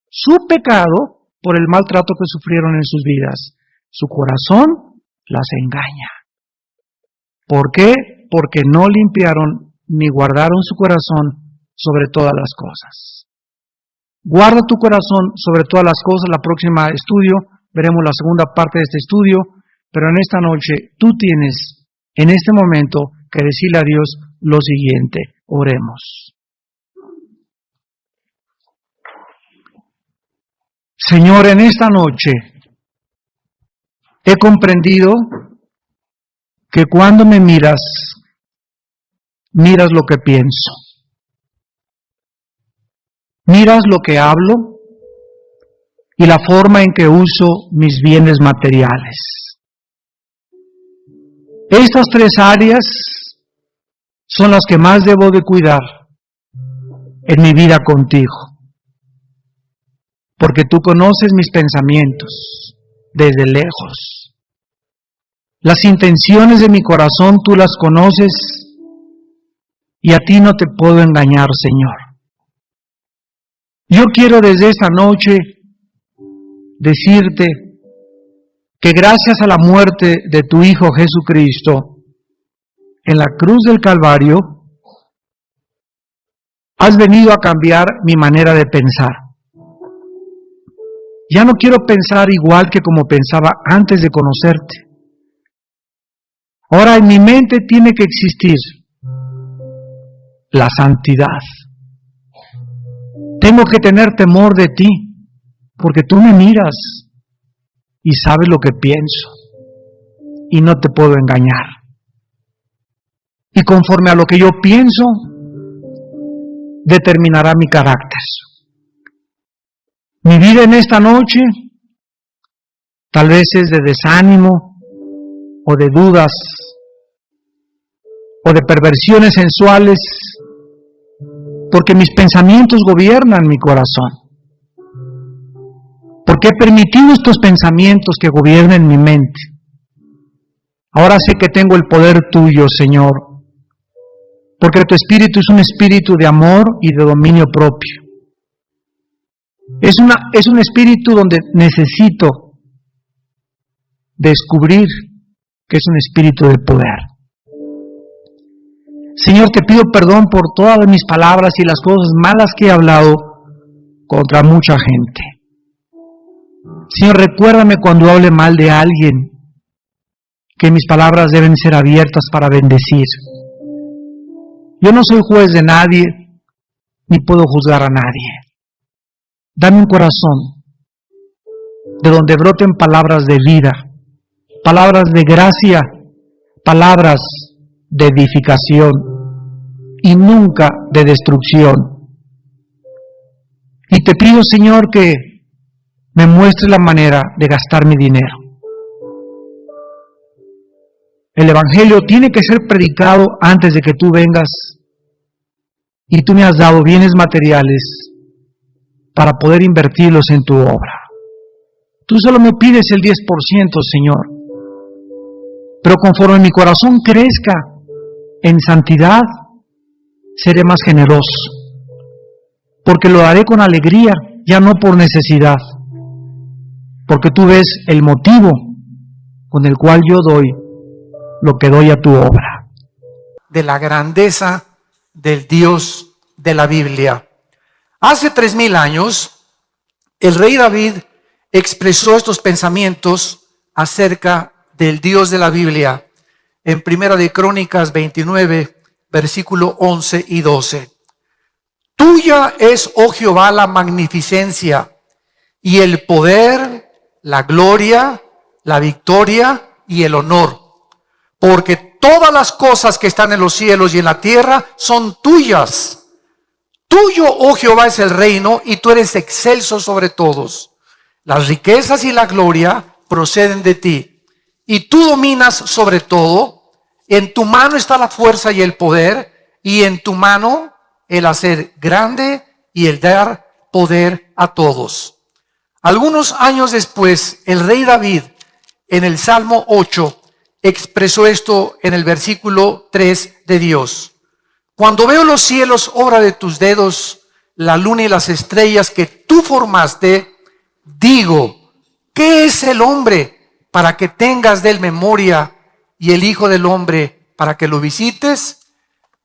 su pecado por el maltrato que sufrieron en sus vidas. Su corazón las engaña. ¿Por qué? Porque no limpiaron ni guardaron su corazón sobre todas las cosas. Guarda tu corazón sobre todas las cosas. La próxima estudio, veremos la segunda parte de este estudio, pero en esta noche tú tienes en este momento que decirle a Dios lo siguiente. Oremos. Señor, en esta noche he comprendido que cuando me miras, miras lo que pienso, miras lo que hablo y la forma en que uso mis bienes materiales. Estas 3 áreas son las que más debo de cuidar en mi vida contigo, porque tú conoces mis pensamientos desde lejos. Las intenciones de mi corazón tú las conoces y a ti no te puedo engañar, Señor. Yo quiero desde esta noche decirte que gracias a la muerte de tu Hijo Jesucristo en la cruz del Calvario, has venido a cambiar mi manera de pensar. Ya no quiero pensar igual que como pensaba antes de conocerte. Ahora en mi mente tiene que existir la santidad. Tengo que tener temor de ti, porque tú me miras y sabes lo que pienso y no te puedo engañar. Y conforme a lo que yo pienso, determinará mi carácter. Mi vida en esta noche tal vez es de desánimo o de dudas o de perversiones sensuales, porque mis pensamientos gobiernan mi corazón. Porque he permitido estos pensamientos que gobiernen mi mente. Ahora sé que tengo el poder tuyo, Señor, porque tu espíritu es un espíritu de amor y de dominio propio. Es un espíritu donde necesito descubrir que es un espíritu de poder. Señor, te pido perdón por todas mis palabras y las cosas malas que he hablado contra mucha gente. Señor, recuérdame cuando hable mal de alguien, que mis palabras deben ser abiertas para bendecir. Yo no soy juez de nadie, ni puedo juzgar a nadie. Dame un corazón de donde broten palabras de vida, palabras de gracia, palabras de edificación y nunca de destrucción. Y te pido, Señor, que me muestres la manera de gastar mi dinero. El Evangelio tiene que ser predicado antes de que tú vengas, y tú me has dado bienes materiales para poder invertirlos en tu obra. Tú solo me pides el 10%, Señor, pero conforme mi corazón crezca en santidad, seré más generoso, porque lo haré con alegría, ya no por necesidad, porque tú ves el motivo con el cual yo doy lo que doy a tu obra. De la grandeza del Dios de la Biblia. Hace 3000 años, el rey David expresó estos pensamientos acerca del Dios de la Biblia en Primera de Crónicas 29, versículo 11 y 12. Tuya es, oh Jehová, la magnificencia y el poder, la gloria, la victoria y el honor, porque todas las cosas que están en los cielos y en la tierra son tuyas. Tuyo, oh Jehová, es el reino y tú eres excelso sobre todos. Las riquezas y la gloria proceden de ti y tú dominas sobre todo. En tu mano está la fuerza y el poder, y en tu mano el hacer grande y el dar poder a todos. Algunos años después, el rey David, en el Salmo 8, expresó esto en el versículo 3 de Dios. Cuando veo los cielos, obra de tus dedos, la luna y las estrellas que tú formaste, digo, ¿qué es el hombre para que tengas de él memoria y el hijo del hombre para que lo visites?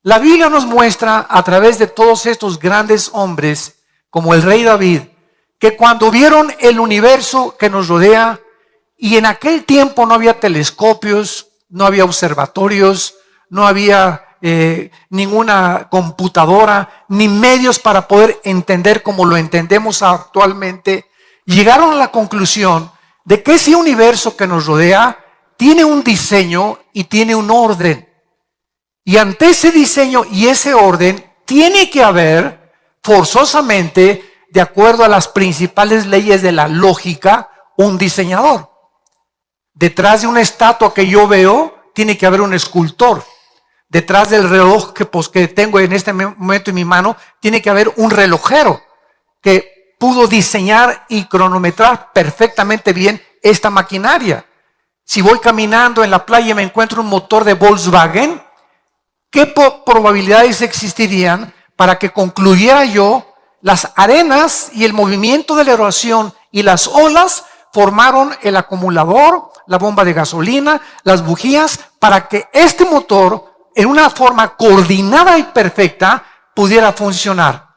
La Biblia nos muestra a través de todos estos grandes hombres, como el rey David, que cuando vieron el universo que nos rodea, y en aquel tiempo no había telescopios, no había observatorios, no había ninguna computadora, ni medios para poder entender como lo entendemos actualmente, llegaron a la conclusión de que ese universo que nos rodea tiene un diseño y tiene un orden. Y ante ese diseño y ese orden tiene que haber forzosamente, de acuerdo a las principales leyes de la lógica, un diseñador. Detrás de una estatua que yo veo, tiene que haber un escultor. Detrás del reloj que tengo en este momento en mi mano, tiene que haber un relojero que pudo diseñar y cronometrar perfectamente bien esta maquinaria. Si voy caminando en la playa y me encuentro un motor de Volkswagen, ¿qué probabilidades existirían para que concluyera yo las arenas y el movimiento de la erosión y las olas formaron el acumulador, la bomba de gasolina, las bujías, para que este motor en una forma coordinada y perfecta pudiera funcionar?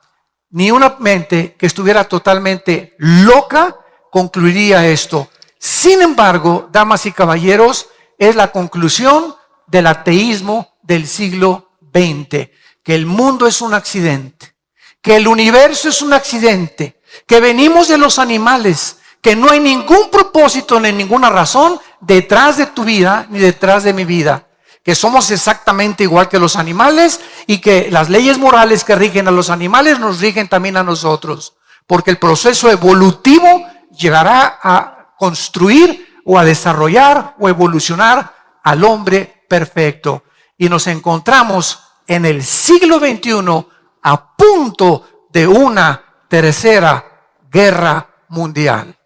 Ni una mente que estuviera totalmente loca concluiría esto. Sin embargo, damas y caballeros, es la conclusión del ateísmo del siglo XX, que el mundo es un accidente, que el universo es un accidente, que venimos de los animales, que no hay ningún propósito ni ninguna razón detrás de tu vida ni detrás de mi vida, que somos exactamente igual que los animales y que las leyes morales que rigen a los animales nos rigen también a nosotros, porque el proceso evolutivo llegará a construir o a desarrollar o evolucionar al hombre perfecto. Y nos encontramos en el siglo XXI a punto de una tercera guerra mundial.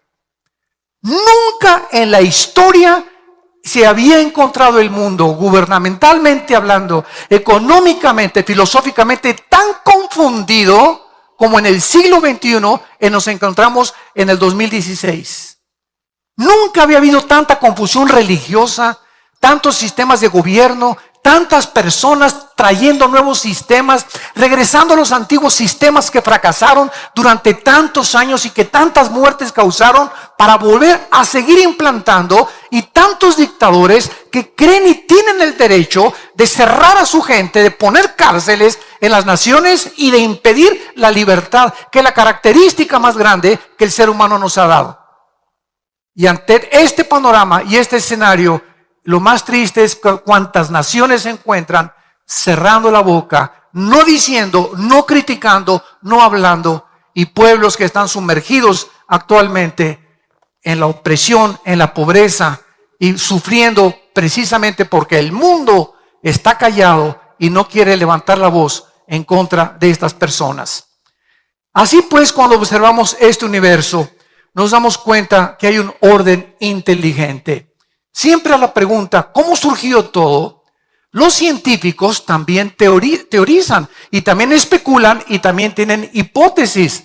Nunca en la historia se había encontrado el mundo, gubernamentalmente hablando, económicamente, filosóficamente, tan confundido como en el siglo XXI nos encontramos en el 2016. Nunca había habido tanta confusión religiosa, tantos sistemas de gobierno, tantas personas trayendo nuevos sistemas, regresando a los antiguos sistemas que fracasaron durante tantos años y que tantas muertes causaron, para volver a seguir implantando, y tantos dictadores que creen y tienen el derecho de cerrar a su gente, de poner cárceles en las naciones y de impedir la libertad, que es la característica más grande que el ser humano nos ha dado. Y ante este panorama y este escenario, lo más triste es que cuántas naciones se encuentran cerrando la boca, no diciendo, no criticando, no hablando, y pueblos que están sumergidos actualmente en la opresión, en la pobreza y sufriendo precisamente porque el mundo está callado y no quiere levantar la voz en contra de estas personas. Así pues, cuando observamos este universo, nos damos cuenta que hay un orden inteligente. Siempre a la pregunta, ¿cómo surgió todo? Los científicos también teorizan y también especulan y también tienen hipótesis.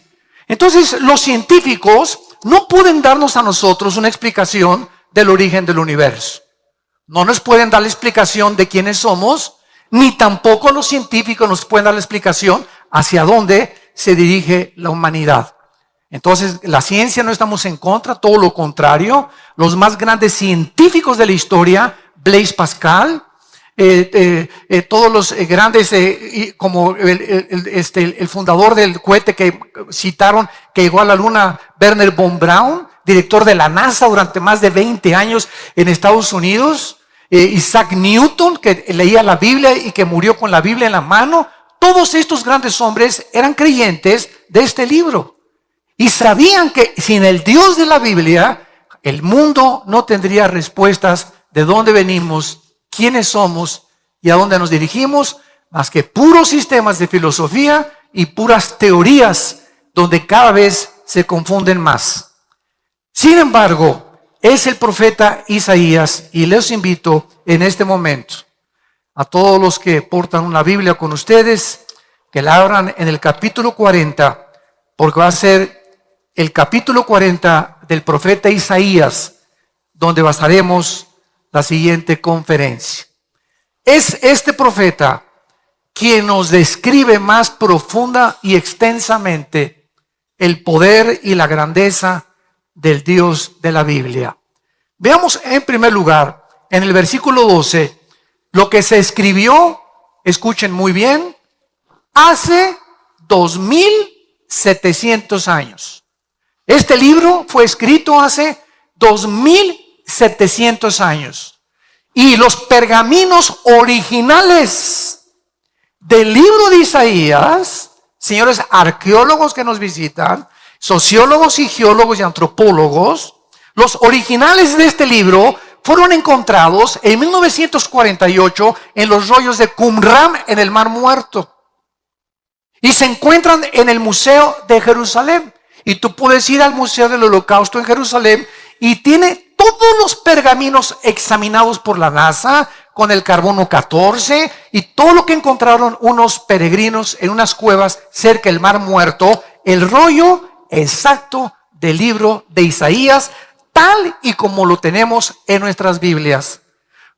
Entonces, los científicos no pueden darnos a nosotros una explicación del origen del universo. No nos pueden dar la explicación de quiénes somos, ni tampoco los científicos nos pueden dar la explicación hacia dónde se dirige la humanidad. Entonces, la ciencia no estamos en contra, todo lo contrario. Los más grandes científicos de la historia, Blaise Pascal, todos los grandes, como el fundador del cohete que citaron, que llegó a la luna, Wernher von Braun, director de la NASA durante más de 20 años en Estados Unidos, Isaac Newton, que leía la Biblia y que murió con la Biblia en la mano. Todos estos grandes hombres eran creyentes de este libro. Y sabían que sin el Dios de la Biblia, el mundo no tendría respuestas de dónde venimos, quiénes somos y a dónde nos dirigimos, más que puros sistemas de filosofía y puras teorías donde cada vez se confunden más. Sin embargo, es el profeta Isaías, y les invito en este momento a todos los que portan una Biblia con ustedes, que la abran en el capítulo 40, porque va a ser el capítulo 40 del profeta Isaías, donde basaremos la siguiente conferencia. Es este profeta quien nos describe más profunda y extensamente el poder y la grandeza del Dios de la Biblia. Veamos en primer lugar, en el versículo 12, lo que se escribió, escuchen muy bien, hace 2700 años. Este libro fue escrito hace 2700 años. Y los pergaminos originales del libro de Isaías, señores arqueólogos que nos visitan, sociólogos y geólogos y antropólogos, los originales de este libro fueron encontrados en 1948 en los rollos de Qumran en el Mar Muerto. Y se encuentran en el Museo de Jerusalén. Y tú puedes ir al Museo del Holocausto en Jerusalén y tiene todos los pergaminos examinados por la NASA con el carbono 14 y todo lo que encontraron unos peregrinos en unas cuevas cerca del Mar Muerto, el rollo exacto del libro de Isaías, tal y como lo tenemos en nuestras Biblias,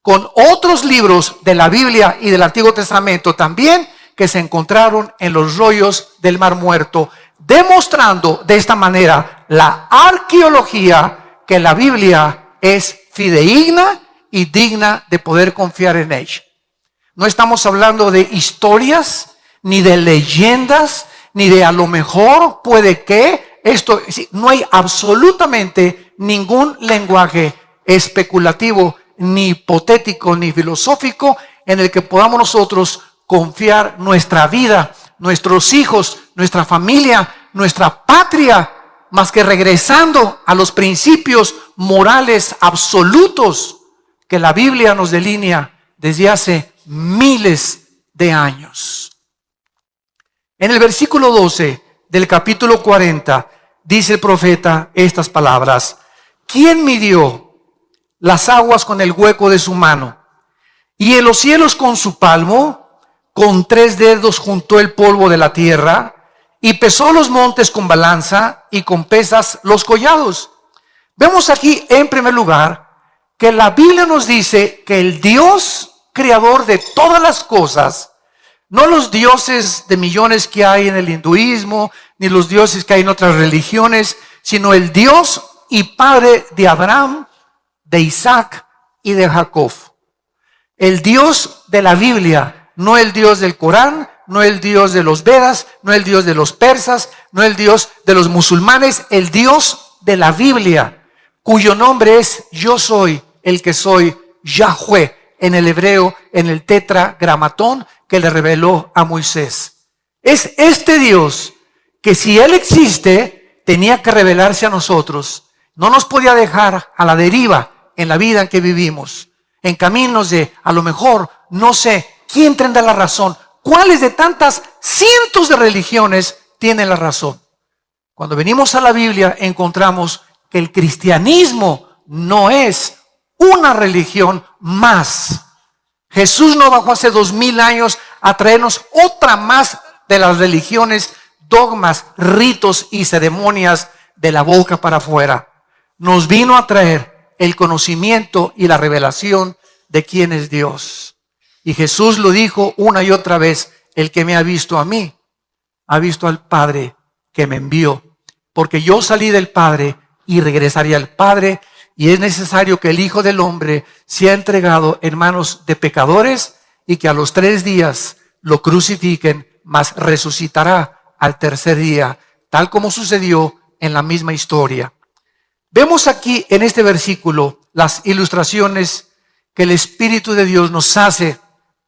con otros libros de la Biblia y del Antiguo Testamento también que se encontraron en los rollos del Mar Muerto, demostrando de esta manera la arqueología que la Biblia es fidedigna y digna de poder confiar en ella. No estamos hablando de historias, ni de leyendas, ni de a lo mejor puede que esto, no hay absolutamente ningún lenguaje especulativo, ni hipotético, ni filosófico en el que podamos nosotros confiar nuestra vida, nuestros hijos, nuestra familia, nuestra patria, más que regresando a los principios morales absolutos que la Biblia nos delinea desde hace miles de años. En el versículo 12 del capítulo 40 dice el profeta estas palabras: ¿quién midió las aguas con el hueco de su mano, y en los cielos con su palmo? Con 3 dedos juntó el polvo de la tierra, y pesó los montes con balanza, y con pesas los collados. Vemos aquí, en primer lugar, que la Biblia nos dice que el Dios creador de todas las cosas, no los dioses de millones que hay en el hinduismo, ni los dioses que hay en otras religiones, sino el Dios y Padre de Abraham, de Isaac y de Jacob. El Dios de la Biblia, no el Dios del Corán, no el Dios de los Vedas, no el Dios de los persas, no el Dios de los musulmanes, el Dios de la Biblia, cuyo nombre es Yo soy el que soy, Yahweh, en el hebreo, en el tetragramatón que le reveló a Moisés. Es este Dios que, si Él existe, tenía que revelarse a nosotros. No nos podía dejar a la deriva en la vida en que vivimos, en caminos de, a lo mejor, no sé, ¿quién tendrá la razón? ¿Cuáles de tantas cientos de religiones tienen la razón? Cuando venimos a la Biblia encontramos que el cristianismo no es una religión más. Jesús no bajó hace 2000 años a traernos otra más de las religiones, dogmas, ritos y ceremonias de la boca para afuera. Nos vino a traer el conocimiento y la revelación de quién es Dios. Y Jesús lo dijo una y otra vez: el que me ha visto a mí, ha visto al Padre que me envió. Porque yo salí del Padre y regresaré al Padre, y es necesario que el Hijo del Hombre sea entregado en manos de pecadores y que a los 3 días lo crucifiquen, mas resucitará al tercer día, tal como sucedió en la misma historia. Vemos aquí en este versículo las ilustraciones que el Espíritu de Dios nos hace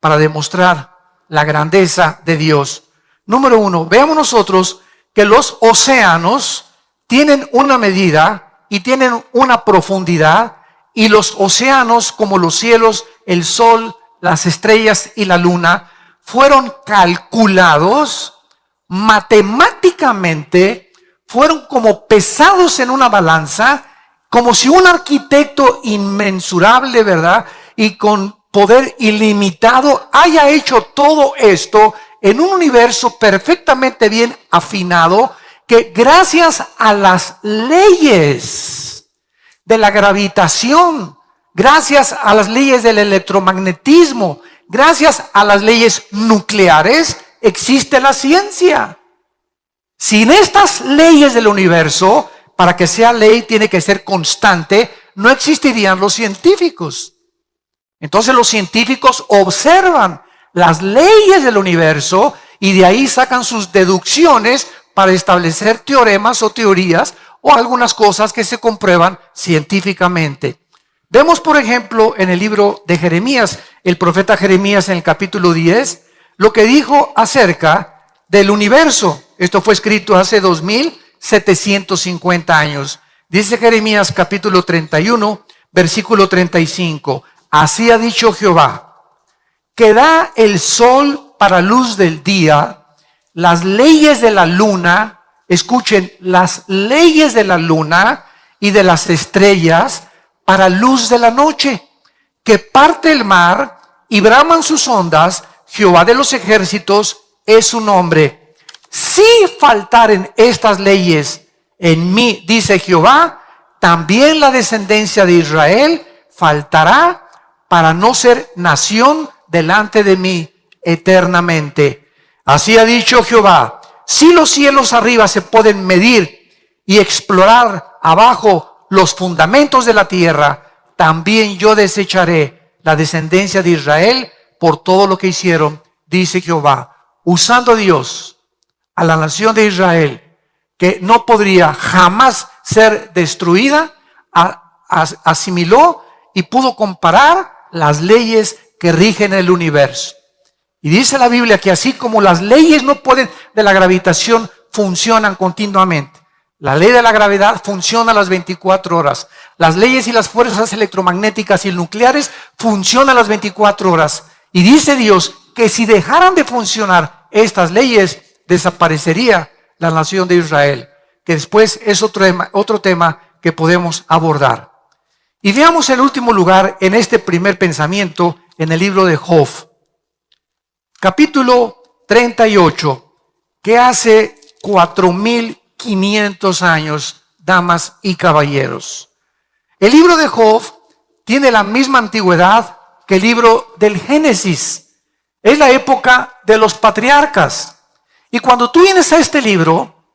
para demostrar la grandeza de Dios. Número 1, veamos nosotros que los océanos tienen una medida y tienen una profundidad, y los océanos, como los cielos, el sol, las estrellas y la luna, fueron calculados matemáticamente, fueron como pesados en una balanza, como si un arquitecto inmensurable, ¿verdad?, y con poder ilimitado haya hecho todo esto en un universo perfectamente bien afinado, que gracias a las leyes de la gravitación, gracias a las leyes del electromagnetismo, gracias a las leyes nucleares, existe la ciencia. Sin estas leyes del universo, para que sea ley tiene que ser constante, no existirían los científicos. Entonces los científicos observan las leyes del universo y de ahí sacan sus deducciones para establecer teoremas o teorías o algunas cosas que se comprueban científicamente. Vemos, por ejemplo, en el libro de Jeremías, el profeta Jeremías en el capítulo 10, lo que dijo acerca del universo. Esto fue escrito hace 2750 años. Dice Jeremías capítulo 31, versículo 35. Así ha dicho Jehová, que da el sol para luz del día, las leyes de la luna, escuchen, las leyes de la luna y de las estrellas para luz de la noche, que parte el mar y braman sus ondas, Jehová de los ejércitos es su nombre. Si faltaren estas leyes en mí, dice Jehová, también la descendencia de Israel faltará para no ser nación delante de mí eternamente. Así ha dicho Jehová, si los cielos arriba se pueden medir y explorar abajo los fundamentos de la tierra, también yo desecharé la descendencia de Israel por todo lo que hicieron, dice Jehová. Usando Dios a la nación de Israel, que no podría jamás ser destruida, asimiló y pudo comparar las leyes que rigen el universo. Y dice la Biblia que así como las leyes no pueden de la gravitación funcionan continuamente. La ley de la gravedad funciona a las 24 horas. Las leyes y las fuerzas electromagnéticas y nucleares funcionan a las 24 horas. Y dice Dios que si dejaran de funcionar estas leyes, desaparecería la nación de Israel. Que después es otro tema que podemos abordar. Y veamos en último lugar en este primer pensamiento en el libro de Job. Capítulo 38, que hace 4.500 años, damas y caballeros. El libro de Job tiene la misma antigüedad que el libro del Génesis. Es la época de los patriarcas. Y cuando tú vienes a este libro,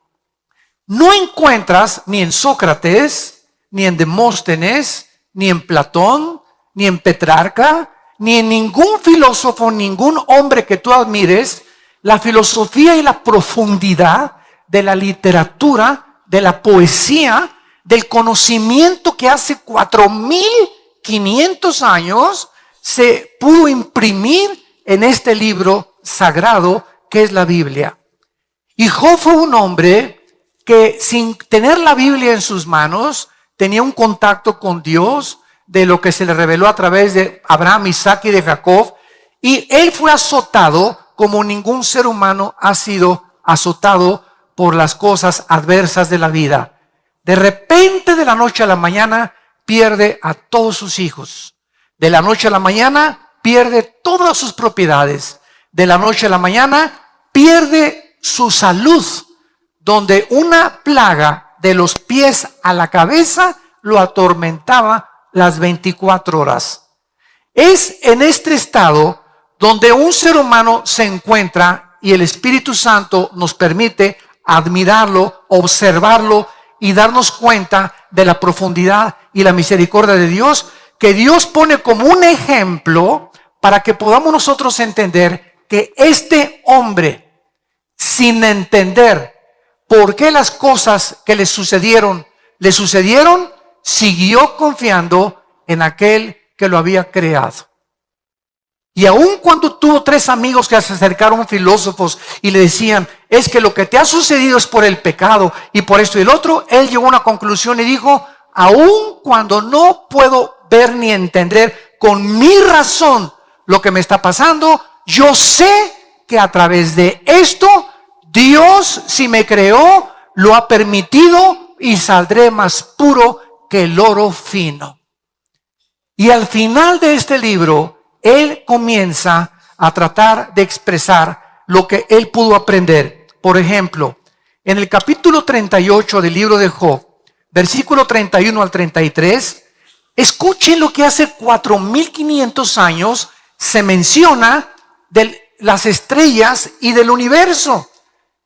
no encuentras ni en Sócrates, ni en Demóstenes, ni en Platón, ni en Petrarca, ni en ningún filósofo, ningún hombre que tú admires, la filosofía y la profundidad de la literatura, de la poesía, del conocimiento que hace 4.500 años se pudo imprimir en este libro sagrado que es la Biblia. Y Job fue un hombre que sin tener la Biblia en sus manos, tenía un contacto con Dios, de lo que se le reveló a través de Abraham, Isaac y de Jacob, y él fue azotado como ningún ser humano ha sido azotado por las cosas adversas de la vida. De repente, de la noche a la mañana, pierde a todos sus hijos. De la noche a la mañana, pierde todas sus propiedades. De la noche a la mañana, pierde su salud, donde una plaga de los pies a la cabeza lo atormentaba las 24 horas. Es en este estado donde un ser humano se encuentra y el Espíritu Santo nos permite admirarlo, observarlo y darnos cuenta de la profundidad y la misericordia de Dios, que Dios pone como un ejemplo para que podamos nosotros entender que este hombre, sin entender por qué las cosas que le sucedieron, siguió confiando en aquel que lo había creado. Y aun cuando tuvo 3 amigos que se acercaron filósofos y le decían, es que lo que te ha sucedido es por el pecado y por esto y el otro, él llegó a una conclusión y dijo, aun cuando no puedo ver ni entender con mi razón lo que me está pasando, yo sé que a través de esto, Dios, si me creó, lo ha permitido y saldré más puro que el oro fino. Y al final de este libro, él comienza a tratar de expresar lo que él pudo aprender. Por ejemplo, en el capítulo 38 del libro de Job, versículo 31 al 33, escuchen lo que hace 4.500 años se menciona de las estrellas y del universo,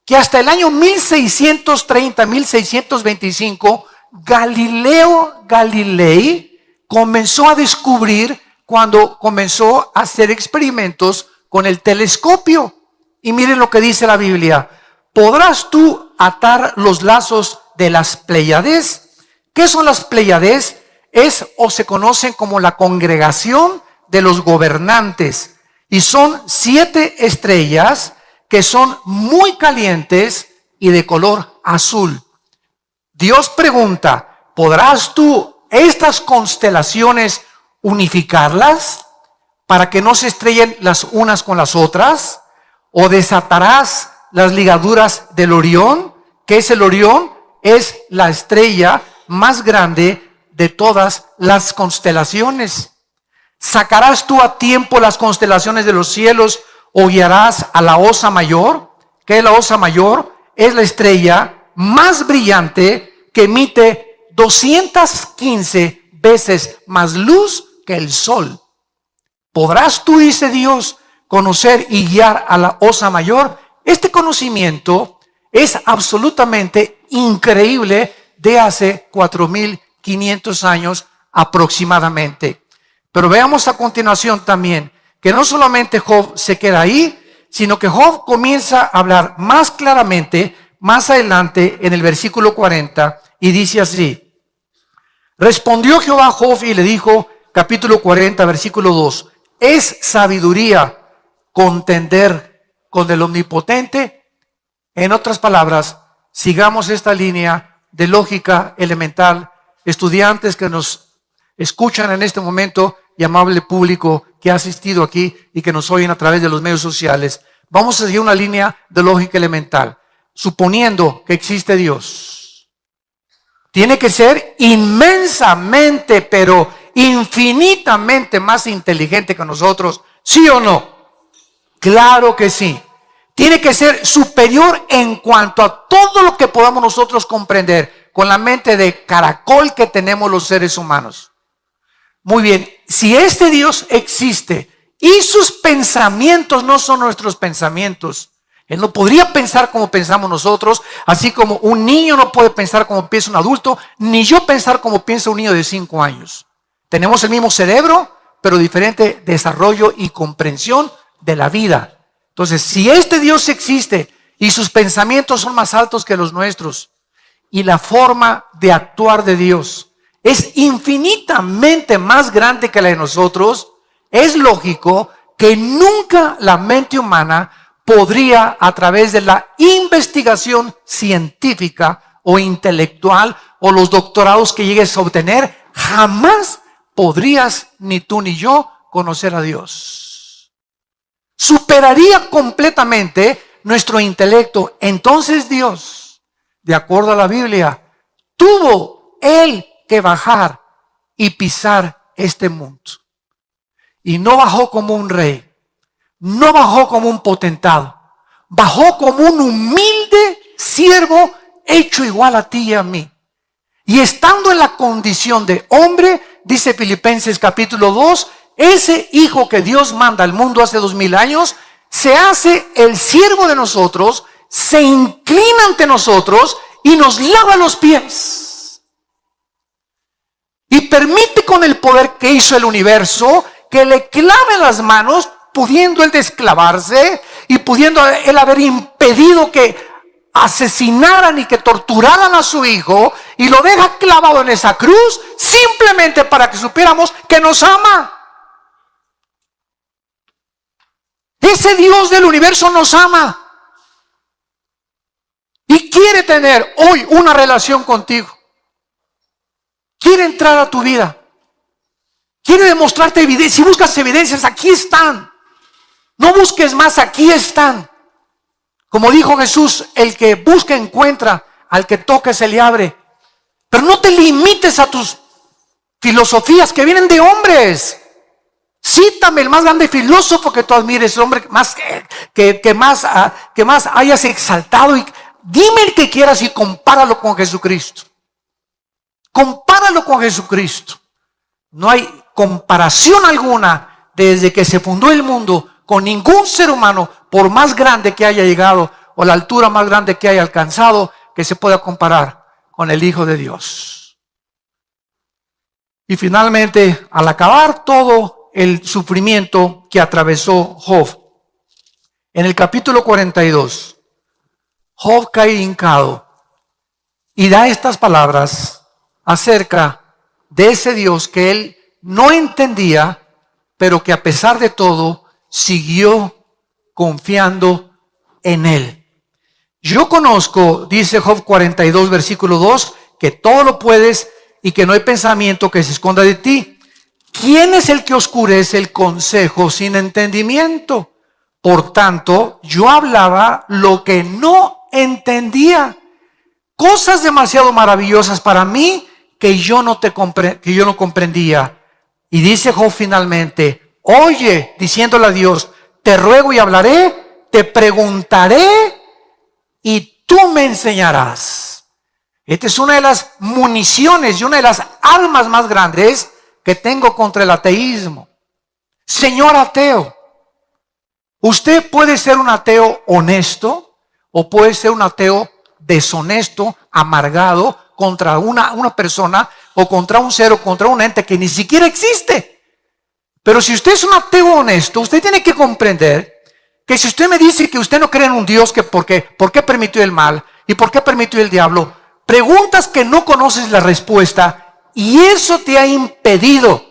que hasta el año 1630, 1625, Galileo Galilei comenzó a descubrir cuando comenzó a hacer experimentos con el telescopio. Y miren lo que dice la Biblia. ¿Podrás tú atar los lazos de las Pléyades? ¿Qué son las Pléyades? Es o se conocen como la congregación de los gobernantes. Y son 7 estrellas que son muy calientes y de color azul. Dios pregunta, ¿podrás tú estas constelaciones unificarlas para que no se estrellen las unas con las otras? ¿O desatarás las ligaduras del Orión? ¿Qué es el Orión? Es la estrella más grande de todas las constelaciones. ¿Sacarás tú a tiempo las constelaciones de los cielos o guiarás a la Osa Mayor? ¿Qué es la Osa Mayor? Es la estrella más brillante que emite 215 veces más luz que el sol. ¿Podrás tú, dice Dios, conocer y guiar a la Osa Mayor? Este conocimiento es absolutamente increíble de hace 4.500 años aproximadamente. Pero veamos a continuación también que no solamente Job se queda ahí, sino que Job comienza a hablar más claramente más adelante en el versículo 40 y dice así: respondió Jehová a Job y le dijo, capítulo 40, versículo 2, es sabiduría contender con el Omnipotente. En otras palabras, sigamos esta línea de lógica elemental. Estudiantes que nos escuchan en este momento y amable público que ha asistido aquí y que nos oyen a través de los medios sociales, vamos a seguir una línea de lógica elemental. Suponiendo que existe Dios, tiene que ser inmensamente, pero infinitamente más inteligente que nosotros, ¿sí o no? Claro que sí. Tiene que ser superior en cuanto a todo lo que podamos nosotros comprender con la mente de caracol que tenemos los seres humanos. Muy bien, si este Dios existe y sus pensamientos no son nuestros pensamientos, Él no podría pensar como pensamos nosotros, así como un niño no puede pensar como piensa un adulto, ni yo pensar como piensa un niño de 5 años. Tenemos el mismo cerebro, pero diferente desarrollo y comprensión de la vida. Entonces, si este Dios existe y sus pensamientos son más altos que los nuestros, y la forma de actuar de Dios es infinitamente más grande que la de nosotros, es lógico que nunca la mente humana podría, a través de la investigación científica o intelectual o los doctorados que llegues a obtener, jamás podrías ni tú ni yo conocer a Dios. Superaría completamente nuestro intelecto. Entonces Dios, de acuerdo a la Biblia, tuvo Él que bajar y pisar este mundo. Y no bajó como un rey, no bajó como un potentado, bajó como un humilde siervo hecho igual a ti y a mí. Y estando en la condición de hombre, dice Filipenses capítulo 2, ese hijo que Dios manda al mundo hace 2000 años, se hace el siervo de nosotros, se inclina ante nosotros y nos lava los pies. Y permite con el poder que hizo el universo que le clave las manos, pudiendo él desclavarse y pudiendo él haber impedido que asesinaran y que torturaran a su hijo, y lo deja clavado en esa cruz simplemente para que supiéramos que nos ama. Ese Dios del universo nos ama y quiere tener hoy una relación contigo. Quiere entrar a tu vida. Quiere demostrarte evidencia. Si buscas evidencias, aquí están. No busques más, aquí están. Como dijo Jesús, el que busca encuentra, al que toca se le abre. Pero no te limites a tus filosofías que vienen de hombres. Cítame el más grande filósofo que tú admires, el hombre más que más hayas exaltado, y dime el que quieras y compáralo con Jesucristo. Compáralo con Jesucristo. No hay comparación alguna desde que se fundó el mundo con ningún ser humano, por más grande que haya llegado o la altura más grande que haya alcanzado, que se pueda comparar con el Hijo de Dios. Y finalmente, al acabar todo el sufrimiento que atravesó Job, en el capítulo 42, Job cae hincado y da estas palabras acerca de ese Dios que él no entendía, pero que a pesar de todo siguió confiando en él. Yo conozco, dice Job 42, versículo 2, que todo lo puedes y que no hay pensamiento que se esconda de ti. ¿Quién es el que oscurece el consejo sin entendimiento? Por tanto, yo hablaba lo que no entendía. Cosas demasiado maravillosas para mí que yo no comprendía. Y dice Job finalmente, oye, diciéndole a Dios, te ruego y hablaré, te preguntaré y tú me enseñarás. Esta es una de las municiones y una de las armas más grandes que tengo contra el ateísmo. Señor ateo, usted puede ser un ateo honesto o puede ser un ateo deshonesto, amargado contra una persona o contra un ser o contra un ente que ni siquiera existe. Pero si usted es un ateo honesto, usted tiene que comprender que si usted me dice que usted no cree en un Dios, que ¿por qué permitió el mal? ¿Y por qué permitió el diablo? Preguntas que no conoces la respuesta y eso te ha impedido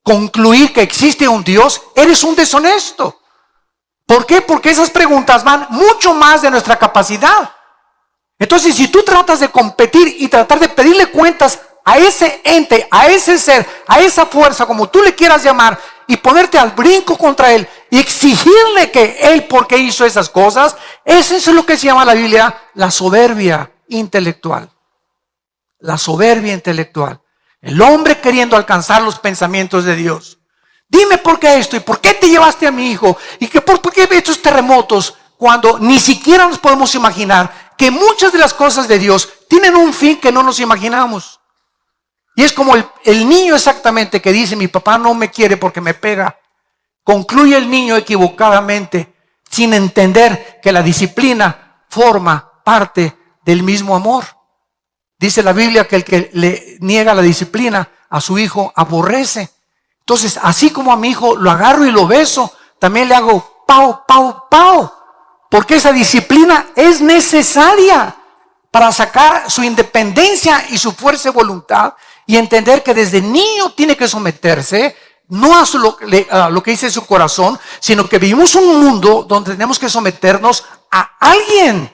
concluir que existe un Dios, eres un deshonesto. ¿Por qué? Porque esas preguntas van mucho más de nuestra capacidad. Entonces, si tú tratas de competir y tratar de pedirle cuentas a ese ente, a ese ser, a esa fuerza, como tú le quieras llamar, y ponerte al brinco contra él y exigirle que él, ¿por qué hizo esas cosas? Eso es lo que se llama en la Biblia la soberbia intelectual. La soberbia intelectual. El hombre queriendo alcanzar los pensamientos de Dios. Dime por qué esto, y por qué te llevaste a mi hijo, y que por qué estos terremotos, cuando ni siquiera nos podemos imaginar que muchas de las cosas de Dios tienen un fin que no nos imaginamos. Y es como el niño exactamente que dice, mi papá no me quiere porque me pega. Concluye el niño equivocadamente, sin entender que la disciplina forma parte del mismo amor. Dice la Biblia que el que le niega la disciplina a su hijo aborrece. Entonces, así como a mi hijo lo agarro y lo beso, también le hago pau, pau, pau. Porque esa disciplina es necesaria para sacar su independencia y su fuerza de voluntad y entender que desde niño tiene que someterse, no a lo que dice su corazón, sino que vivimos un mundo donde tenemos que someternos a alguien.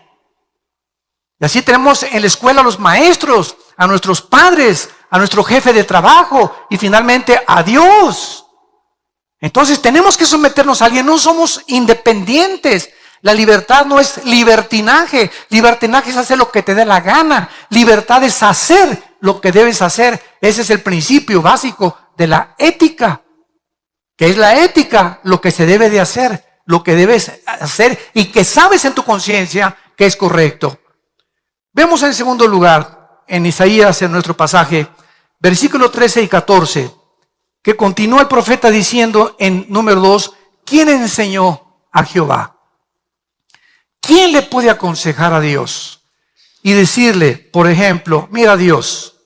Y así tenemos en la escuela a los maestros, a nuestros padres, a nuestro jefe de trabajo y finalmente a Dios. Entonces tenemos que someternos a alguien, no somos independientes. La libertad no es libertinaje. Libertinaje es hacer lo que te dé la gana. Libertad es hacer lo que debes hacer. Ese es el principio básico de la ética. ¿Qué es la ética? Lo que se debe de hacer, lo que debes hacer y que sabes en tu conciencia que es correcto. Vemos en segundo lugar, en Isaías, en nuestro pasaje, versículos 13 y 14, que continúa el profeta diciendo en número 2, ¿quién enseñó a Jehová? ¿Quién le puede aconsejar a Dios? Y decirle, por ejemplo, mira Dios,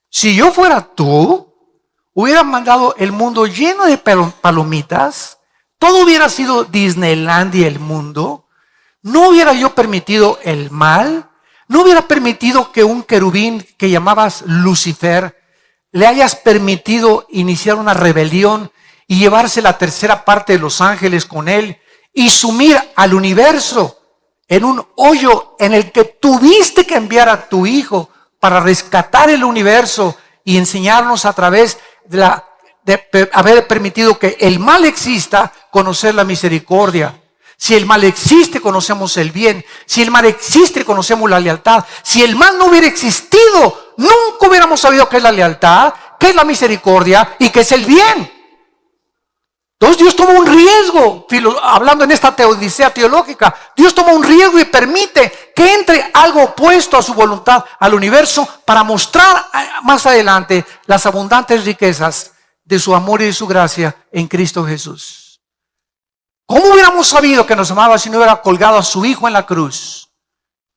si yo fuera tú, hubiera mandado el mundo lleno de palomitas, todo hubiera sido Disneylandia el mundo, no hubiera yo permitido el mal, no hubiera permitido que un querubín que llamabas Lucifer, le hayas permitido iniciar una rebelión y llevarse la tercera parte de los ángeles con él y sumir al universo en un hoyo en el que tuviste que enviar a tu hijo para rescatar el universo y enseñarnos a través de haber permitido que el mal exista, conocer la misericordia. Si el mal existe, conocemos el bien. Si el mal existe, conocemos la lealtad. Si el mal no hubiera existido, nunca hubiéramos sabido qué es la lealtad, qué es la misericordia y qué es el bien. Entonces Dios toma un riesgo, hablando en esta teodicea teológica, Dios toma un riesgo y permite que entre algo opuesto a su voluntad al universo para mostrar más adelante las abundantes riquezas de su amor y de su gracia en Cristo Jesús. ¿Cómo hubiéramos sabido que nos amaba si no hubiera colgado a su Hijo en la cruz?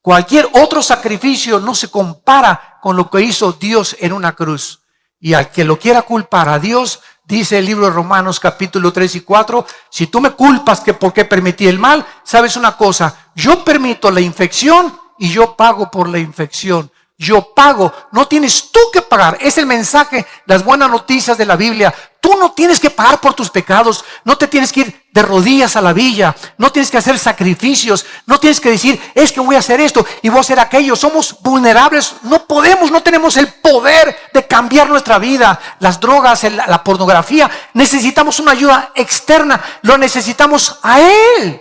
Cualquier otro sacrificio no se compara con lo que hizo Dios en una cruz. Y al que lo quiera culpar a Dios, dice el libro de Romanos capítulo 3 y 4, si tú me culpas que por qué permití el mal, sabes una cosa, yo permito la infección y yo pago por la infección. Yo pago, no tienes tú que pagar. Es el mensaje, las buenas noticias de la Biblia. Tú no tienes que pagar por tus pecados, no te tienes que ir de rodillas a la villa, no tienes que hacer sacrificios, no tienes que decir, es que voy a hacer esto y voy a hacer aquello. Somos vulnerables, no podemos, no tenemos el poder de cambiar nuestra vida. Las drogas, la pornografía, necesitamos una ayuda externa, lo necesitamos a Él.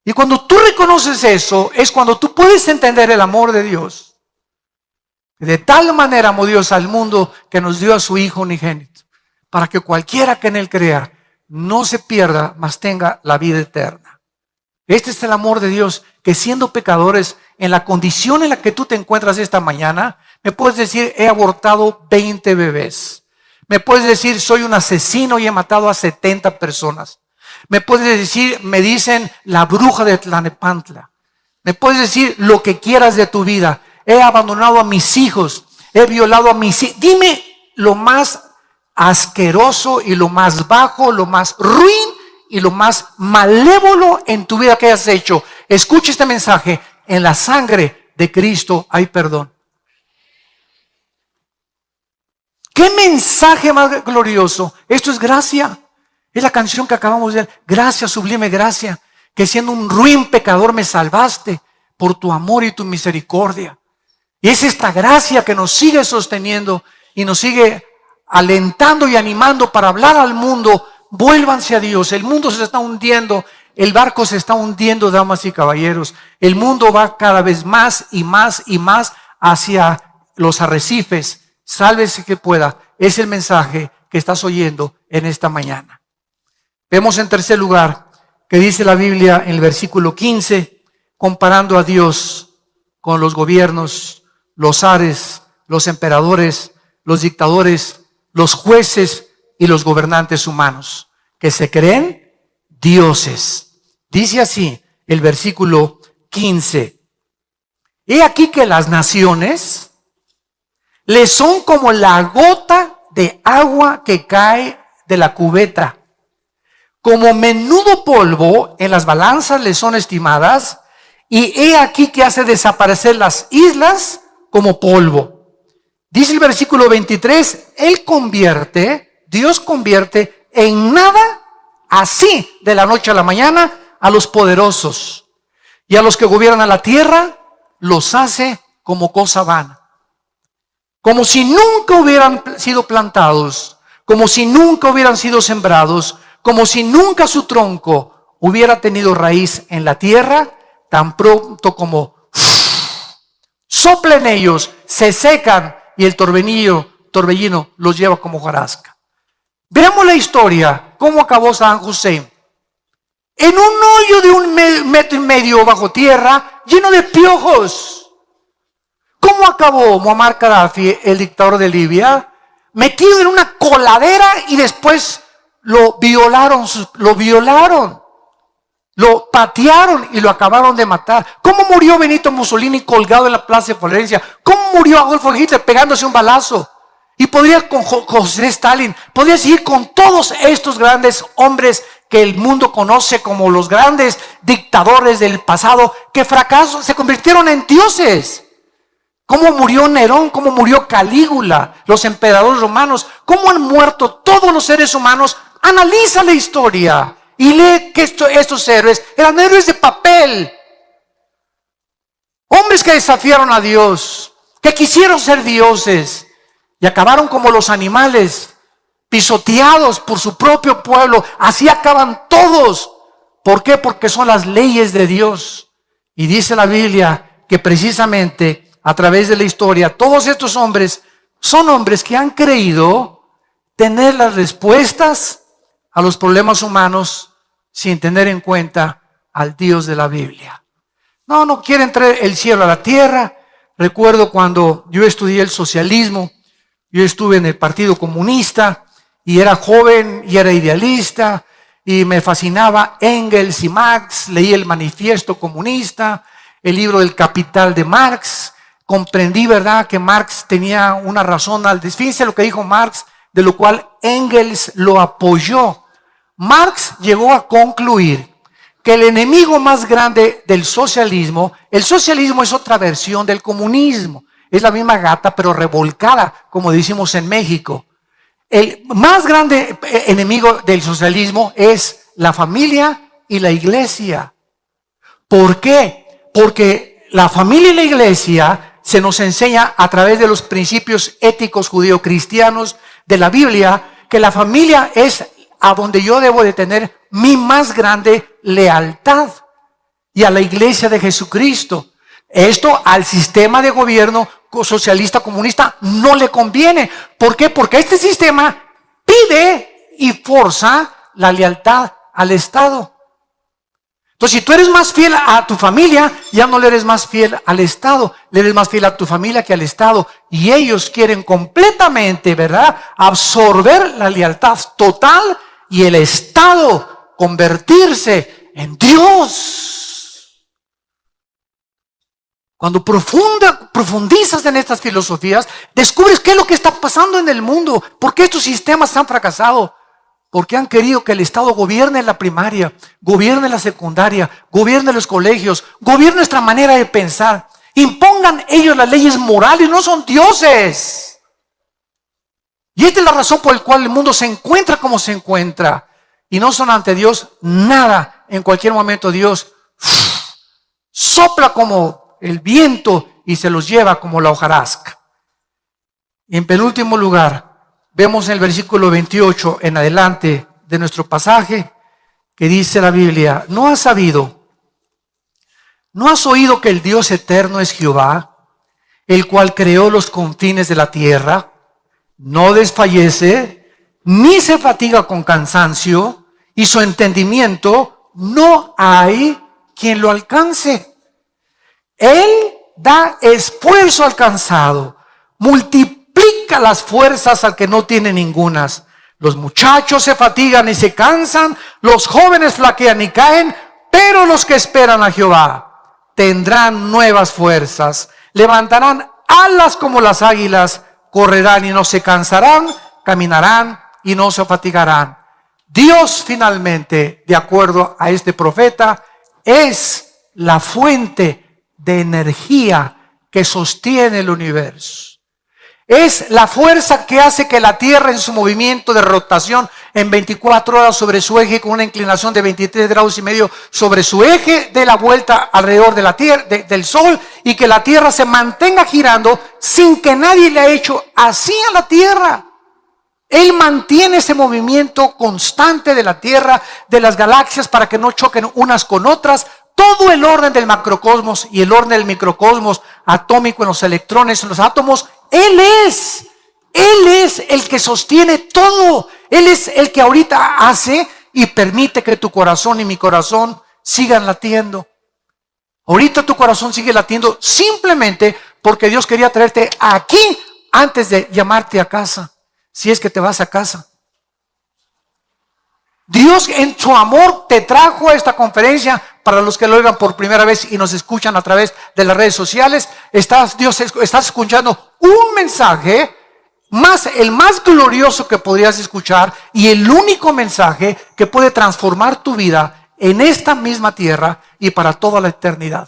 Y cuando tú reconoces eso, es cuando tú puedes entender el amor de Dios. De tal manera amó Dios al mundo que nos dio a su Hijo unigénito, para que cualquiera que en Él crea no se pierda, mas tenga la vida eterna. Este es el amor de Dios, que siendo pecadores, en la condición en la que tú te encuentras esta mañana, me puedes decir, he abortado 20 bebés. Me puedes decir, soy un asesino y he matado a 70 personas. Me puedes decir, me dicen la bruja de Tlanepantla. Me puedes decir lo que quieras de tu vida. He abandonado a mis hijos. He violado a mis hijos. Dime lo más asqueroso y lo más bajo, lo más ruin y lo más malévolo en tu vida que hayas hecho. Escucha este mensaje. En la sangre de Cristo hay perdón. ¿Qué mensaje más glorioso? Esto es gracia. Es la canción que acabamos de ver. Gracia, sublime gracia, que siendo un ruin pecador me salvaste por tu amor y tu misericordia. Y es esta gracia que nos sigue sosteniendo y nos sigue alentando y animando para hablar al mundo. Vuélvanse a Dios. El mundo se está hundiendo. El barco se está hundiendo, damas y caballeros. El mundo va cada vez más y más y más hacia los arrecifes. Sálvese que pueda. Es el mensaje que estás oyendo en esta mañana. Vemos en tercer lugar que dice la Biblia en el versículo 15, comparando a Dios con los gobiernos, los zares, los emperadores, los dictadores, los jueces y los gobernantes humanos, que se creen dioses. Dice así el versículo 15. He aquí que las naciones le son como la gota de agua que cae de la cubeta. Como menudo polvo en las balanzas le son estimadas, y he aquí que hace desaparecer las islas como polvo. Dice el versículo 23, Dios convierte en nada así de la noche a la mañana a los poderosos, y a los que gobiernan la tierra los hace como cosa vana. Como si nunca hubieran sido plantados, como si nunca hubieran sido sembrados, como si nunca su tronco hubiera tenido raíz en la tierra, tan pronto como soplen ellos, se secan y el torbellino los lleva como hojarasca. Veamos la historia, cómo acabó Saddam Hussein. En un hoyo de 1,5 metros bajo tierra, lleno de piojos. ¿Cómo acabó Muammar Gaddafi, el dictador de Libia? Metido en una coladera y después lo violaron, lo patearon y lo acabaron de matar. ¿Cómo murió Benito Mussolini colgado en la plaza de Florencia? ¿Cómo murió Adolfo Hitler pegándose un balazo? Y podría con José Stalin, podría seguir con todos estos grandes hombres que el mundo conoce como los grandes dictadores del pasado, que fracasaron, se convirtieron en dioses. ¿Cómo murió Nerón? ¿Cómo murió Calígula? Los emperadores romanos. ¿Cómo han muerto todos los seres humanos? Analiza la historia y lee que estos héroes eran héroes de papel. Hombres que desafiaron a Dios, que quisieron ser dioses y acabaron como los animales, pisoteados por su propio pueblo. Así acaban todos. ¿Por qué? Porque son las leyes de Dios. Y dice la Biblia que precisamente a través de la historia, todos estos hombres son hombres que han creído tener las respuestas a los problemas humanos sin tener en cuenta al Dios de la Biblia. No quieren traer el cielo a la tierra. Recuerdo cuando yo estudié el socialismo, yo estuve en el Partido Comunista y era joven y era idealista y me fascinaba Engels y Marx. Leí el Manifiesto Comunista, el libro del Capital de Marx. Comprendí, ¿verdad?, que Marx tenía una razón al decir. Fíjense lo que dijo Marx, de lo cual Engels lo apoyó. Marx llegó a concluir que el enemigo más grande del socialismo, el socialismo es otra versión del comunismo. Es la misma gata, pero revolcada, como decimos en México. El más grande enemigo del socialismo es la familia y la iglesia. ¿Por qué? Porque la familia y la iglesia se nos enseña a través de los principios éticos judeocristianos de la Biblia que la familia es a donde yo debo de tener mi más grande lealtad, y a la iglesia de Jesucristo. Esto al sistema de gobierno socialista comunista no le conviene. ¿Por qué? Porque este sistema pide y forza la lealtad al Estado. Entonces, si tú eres más fiel a tu familia, ya no le eres más fiel al Estado, le eres más fiel a tu familia que al Estado. Y ellos quieren completamente, ¿verdad?, absorber la lealtad total y el Estado convertirse en Dios. Cuando profundizas en estas filosofías, descubres qué es lo que está pasando en el mundo, por qué estos sistemas han fracasado. Porque han querido que el Estado gobierne la primaria, gobierne la secundaria, gobierne los colegios, gobierne nuestra manera de pensar. Impongan ellos las leyes morales, no son dioses. Y esta es la razón por la cual el mundo se encuentra como se encuentra. Y no son ante Dios nada. En cualquier momento Dios sopla como el viento y se los lleva como la hojarasca. Y en penúltimo lugar, vemos en el versículo 28 en adelante de nuestro pasaje que dice la Biblia: ¿no has sabido, no has oído que el Dios eterno es Jehová, el cual creó los confines de la tierra? No desfallece, ni se fatiga con cansancio, y su entendimiento no hay quien lo alcance. Él da esfuerzo al cansado, multiplica las fuerzas al que no tiene ningunas. Los muchachos se fatigan y se cansan, los jóvenes flaquean y caen, pero los que esperan a Jehová tendrán nuevas fuerzas, levantarán alas como las águilas, correrán y no se cansarán, caminarán y no se fatigarán. Dios finalmente, de acuerdo a este profeta, es la fuente de energía que sostiene el universo. Es la fuerza que hace que la Tierra en su movimiento de rotación en 24 horas sobre su eje, con una inclinación de 23 grados y medio sobre su eje de la vuelta alrededor de la Tierra, del Sol, y que la Tierra se mantenga girando sin que nadie le haya hecho así a la Tierra. Él mantiene ese movimiento constante de la Tierra, de las galaxias, para que no choquen unas con otras. Todo el orden del macrocosmos y el orden del microcosmos atómico en los electrones, en los átomos, Él es el que sostiene todo. Él es el que ahorita hace y permite que tu corazón y mi corazón sigan latiendo. Ahorita tu corazón sigue latiendo simplemente porque Dios quería traerte aquí antes de llamarte a casa, si es que te vas a casa. Dios en su amor te trajo a esta conferencia. Para los que lo oigan por primera vez y nos escuchan a través de las redes sociales, estás escuchando un mensaje el más glorioso que podrías escuchar, y el único mensaje que puede transformar tu vida en esta misma tierra y para toda la eternidad.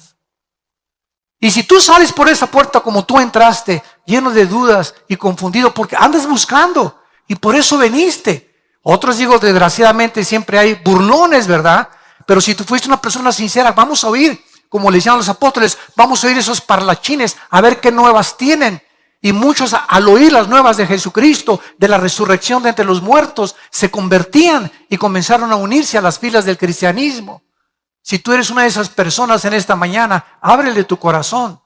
Y si tú sales por esa puerta como tú entraste, lleno de dudas y confundido porque andas buscando y por eso veniste. Otros, digo, desgraciadamente siempre hay burlones, ¿verdad? Pero si tú fuiste una persona sincera, vamos a oír, como le decían los apóstoles, vamos a oír esos parlachines, a ver qué nuevas tienen. Y muchos, al oír las nuevas de Jesucristo, de la resurrección de entre los muertos, se convertían y comenzaron a unirse a las filas del cristianismo. Si tú eres una de esas personas en esta mañana, ábrele tu corazón.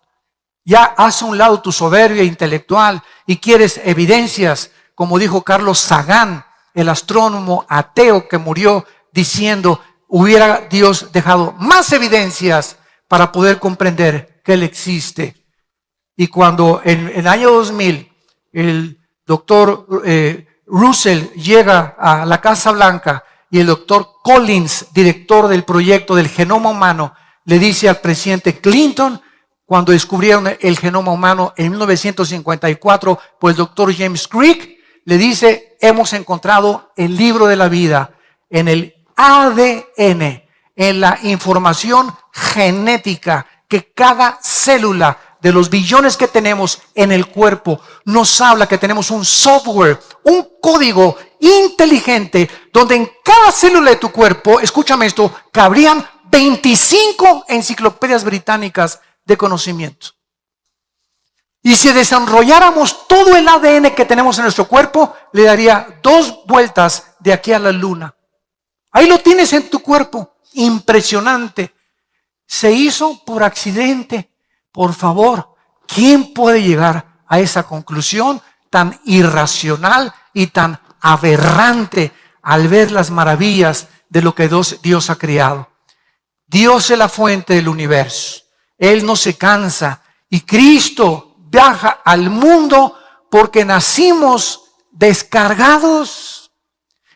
Ya haz a un lado tu soberbia intelectual y quieres evidencias, como dijo Carlos Sagan, el astrónomo ateo que murió, diciendo: hubiera Dios dejado más evidencias para poder comprender que Él existe. Y cuando en el año 2000 el doctor Russell llega a la Casa Blanca y el doctor Collins, director del proyecto del genoma humano, le dice al presidente Clinton, cuando descubrieron el genoma humano en 1954 por el doctor James Crick, le dice: hemos encontrado el libro de la vida en el ADN, en la información genética que cada célula de los billones que tenemos en el cuerpo nos habla que tenemos un software, un código inteligente donde en cada célula de tu cuerpo, escúchame esto, cabrían 25 enciclopedias británicas de conocimiento. Y si desarrolláramos todo el ADN que tenemos en nuestro cuerpo, le daría 2 vueltas de aquí a la luna. Ahí lo tienes en tu cuerpo. Impresionante. Se hizo por accidente. Por favor, ¿quién puede llegar a esa conclusión tan irracional y tan aberrante al ver las maravillas de lo que Dios ha creado? Dios es la fuente del universo. Él no se cansa. Y Cristo viaja al mundo porque nacimos descargados.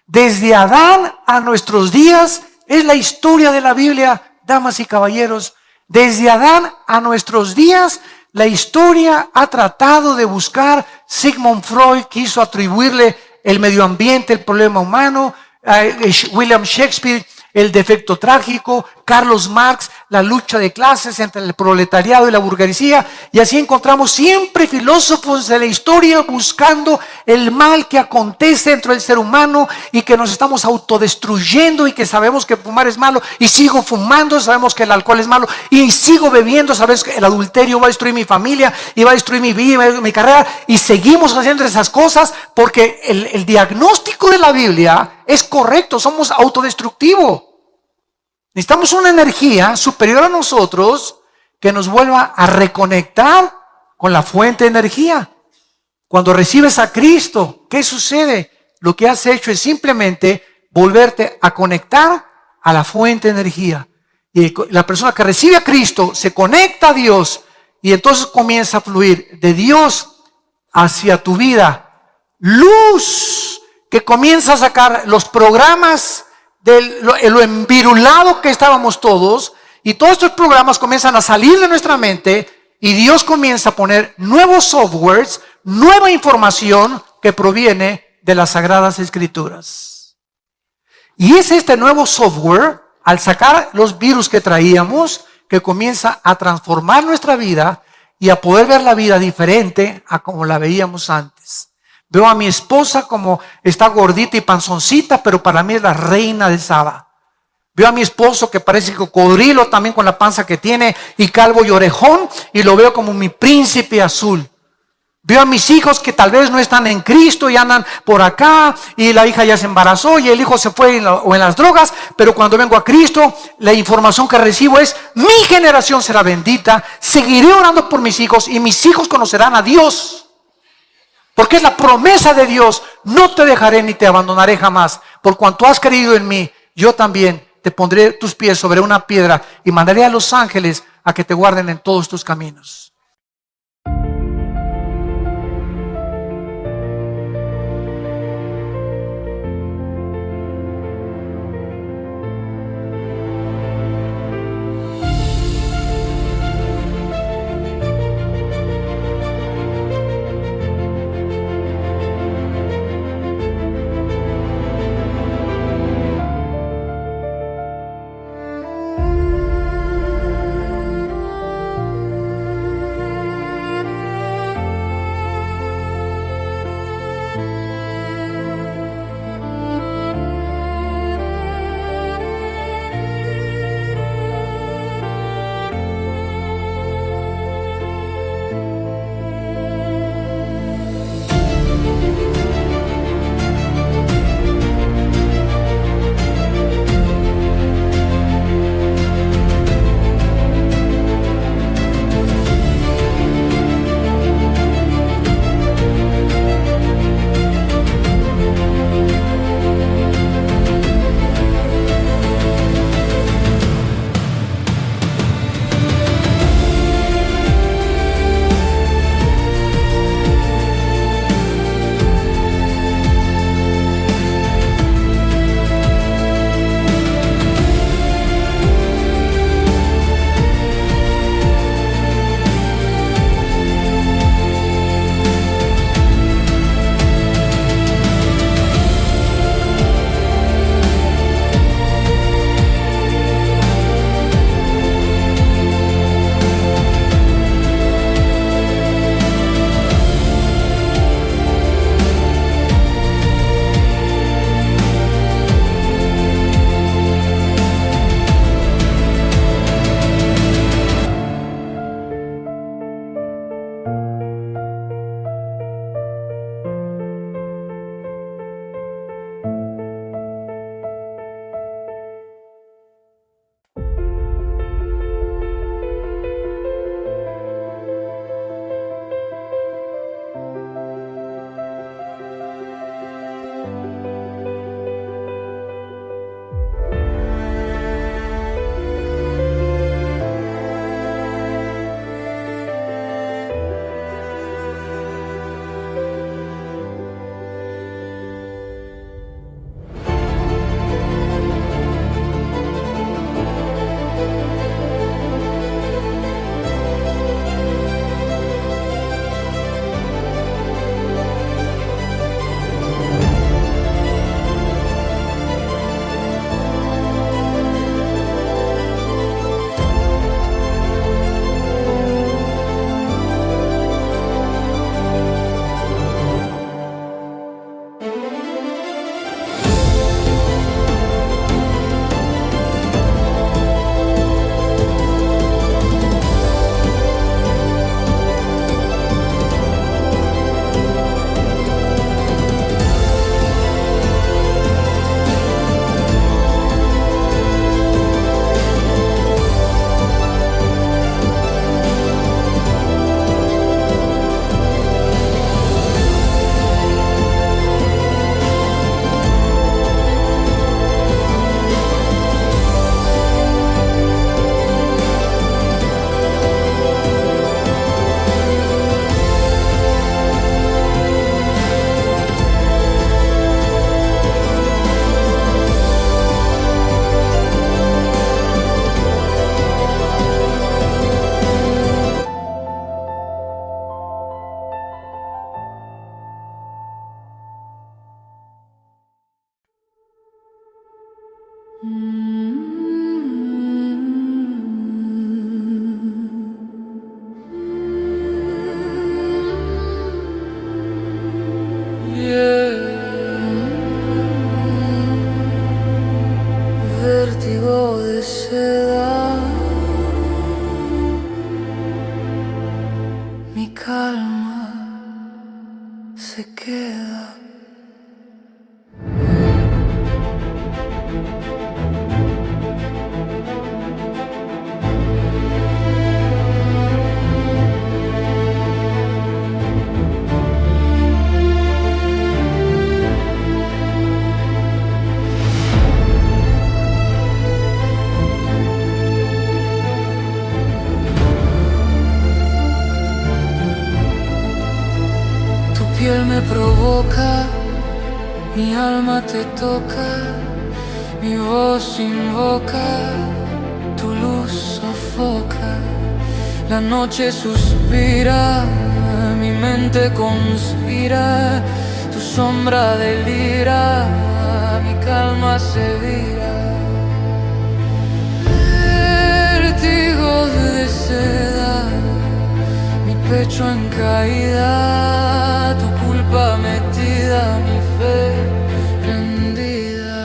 Desde Adán a nuestros días es la historia de la Biblia, damas y caballeros. Desde Adán a nuestros días, la historia ha tratado de buscar. Sigmund Freud quiso atribuirle el medio ambiente, el problema humano. William Shakespeare, el defecto trágico. Carlos Marx, la lucha de clases entre el proletariado y la burguesía, y así encontramos siempre filósofos de la historia buscando el mal que acontece dentro del ser humano y que nos estamos autodestruyendo y que sabemos que fumar es malo y sigo fumando, sabemos que el alcohol es malo y sigo bebiendo, sabes que el adulterio va a destruir mi familia y va a destruir mi vida, mi carrera, y seguimos haciendo esas cosas porque el diagnóstico de la Biblia es correcto, somos autodestructivos. Necesitamos una energía superior a nosotros que nos vuelva a reconectar con la fuente de energía. Cuando recibes a Cristo, ¿qué sucede? Lo que has hecho es simplemente volverte a conectar a la fuente de energía. Y la persona que recibe a Cristo se conecta a Dios y entonces comienza a fluir de Dios hacia tu vida luz que comienza a sacar los programas de lo envirulado que estábamos todos, y todos estos programas comienzan a salir de nuestra mente y Dios comienza a poner nuevos softwares, nueva información que proviene de las Sagradas Escrituras. Y es este nuevo software, al sacar los virus que traíamos, que comienza a transformar nuestra vida y a poder ver la vida diferente a como la veíamos antes. Veo a mi esposa como está gordita y panzoncita, pero para mí es la reina de Saba. Veo a mi esposo que parece cocodrilo también con la panza que tiene y calvo y orejón, y lo veo como mi príncipe azul. Veo a mis hijos que tal vez no están en Cristo y andan por acá, y la hija ya se embarazó y el hijo se fue en las drogas, pero cuando vengo a Cristo, la información que recibo es: mi generación será bendita, seguiré orando por mis hijos y mis hijos conocerán a Dios. Porque es la promesa de Dios: no te dejaré ni te abandonaré jamás. Por cuanto has creído en mí, yo también te pondré tus pies sobre una piedra y mandaré a los ángeles a que te guarden en todos tus caminos. calma se queda. Tu piel me provoca, mi alma te toca, mi voz invoca, tu luz sofoca. La noche suspira, mi mente conspira, tu sombra delira, mi calma se vira. Vértigo de seda, mi pecho en caída, tu culpa metida, mi fe prendida.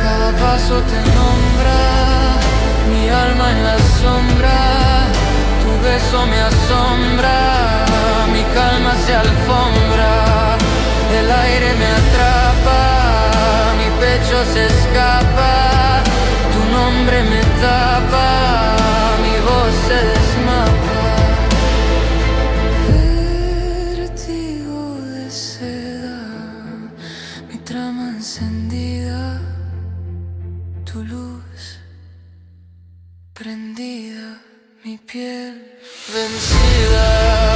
Cada paso te nombra, mi alma en la sombra, tu beso me asombra, mi calma se alfombra, el aire me atrapa, mi pecho se escapa, tu nombre me tapa, mi voz se desmapa. Vértigo de seda, mi trama encendida, tu luz prendida, mi piel vencida.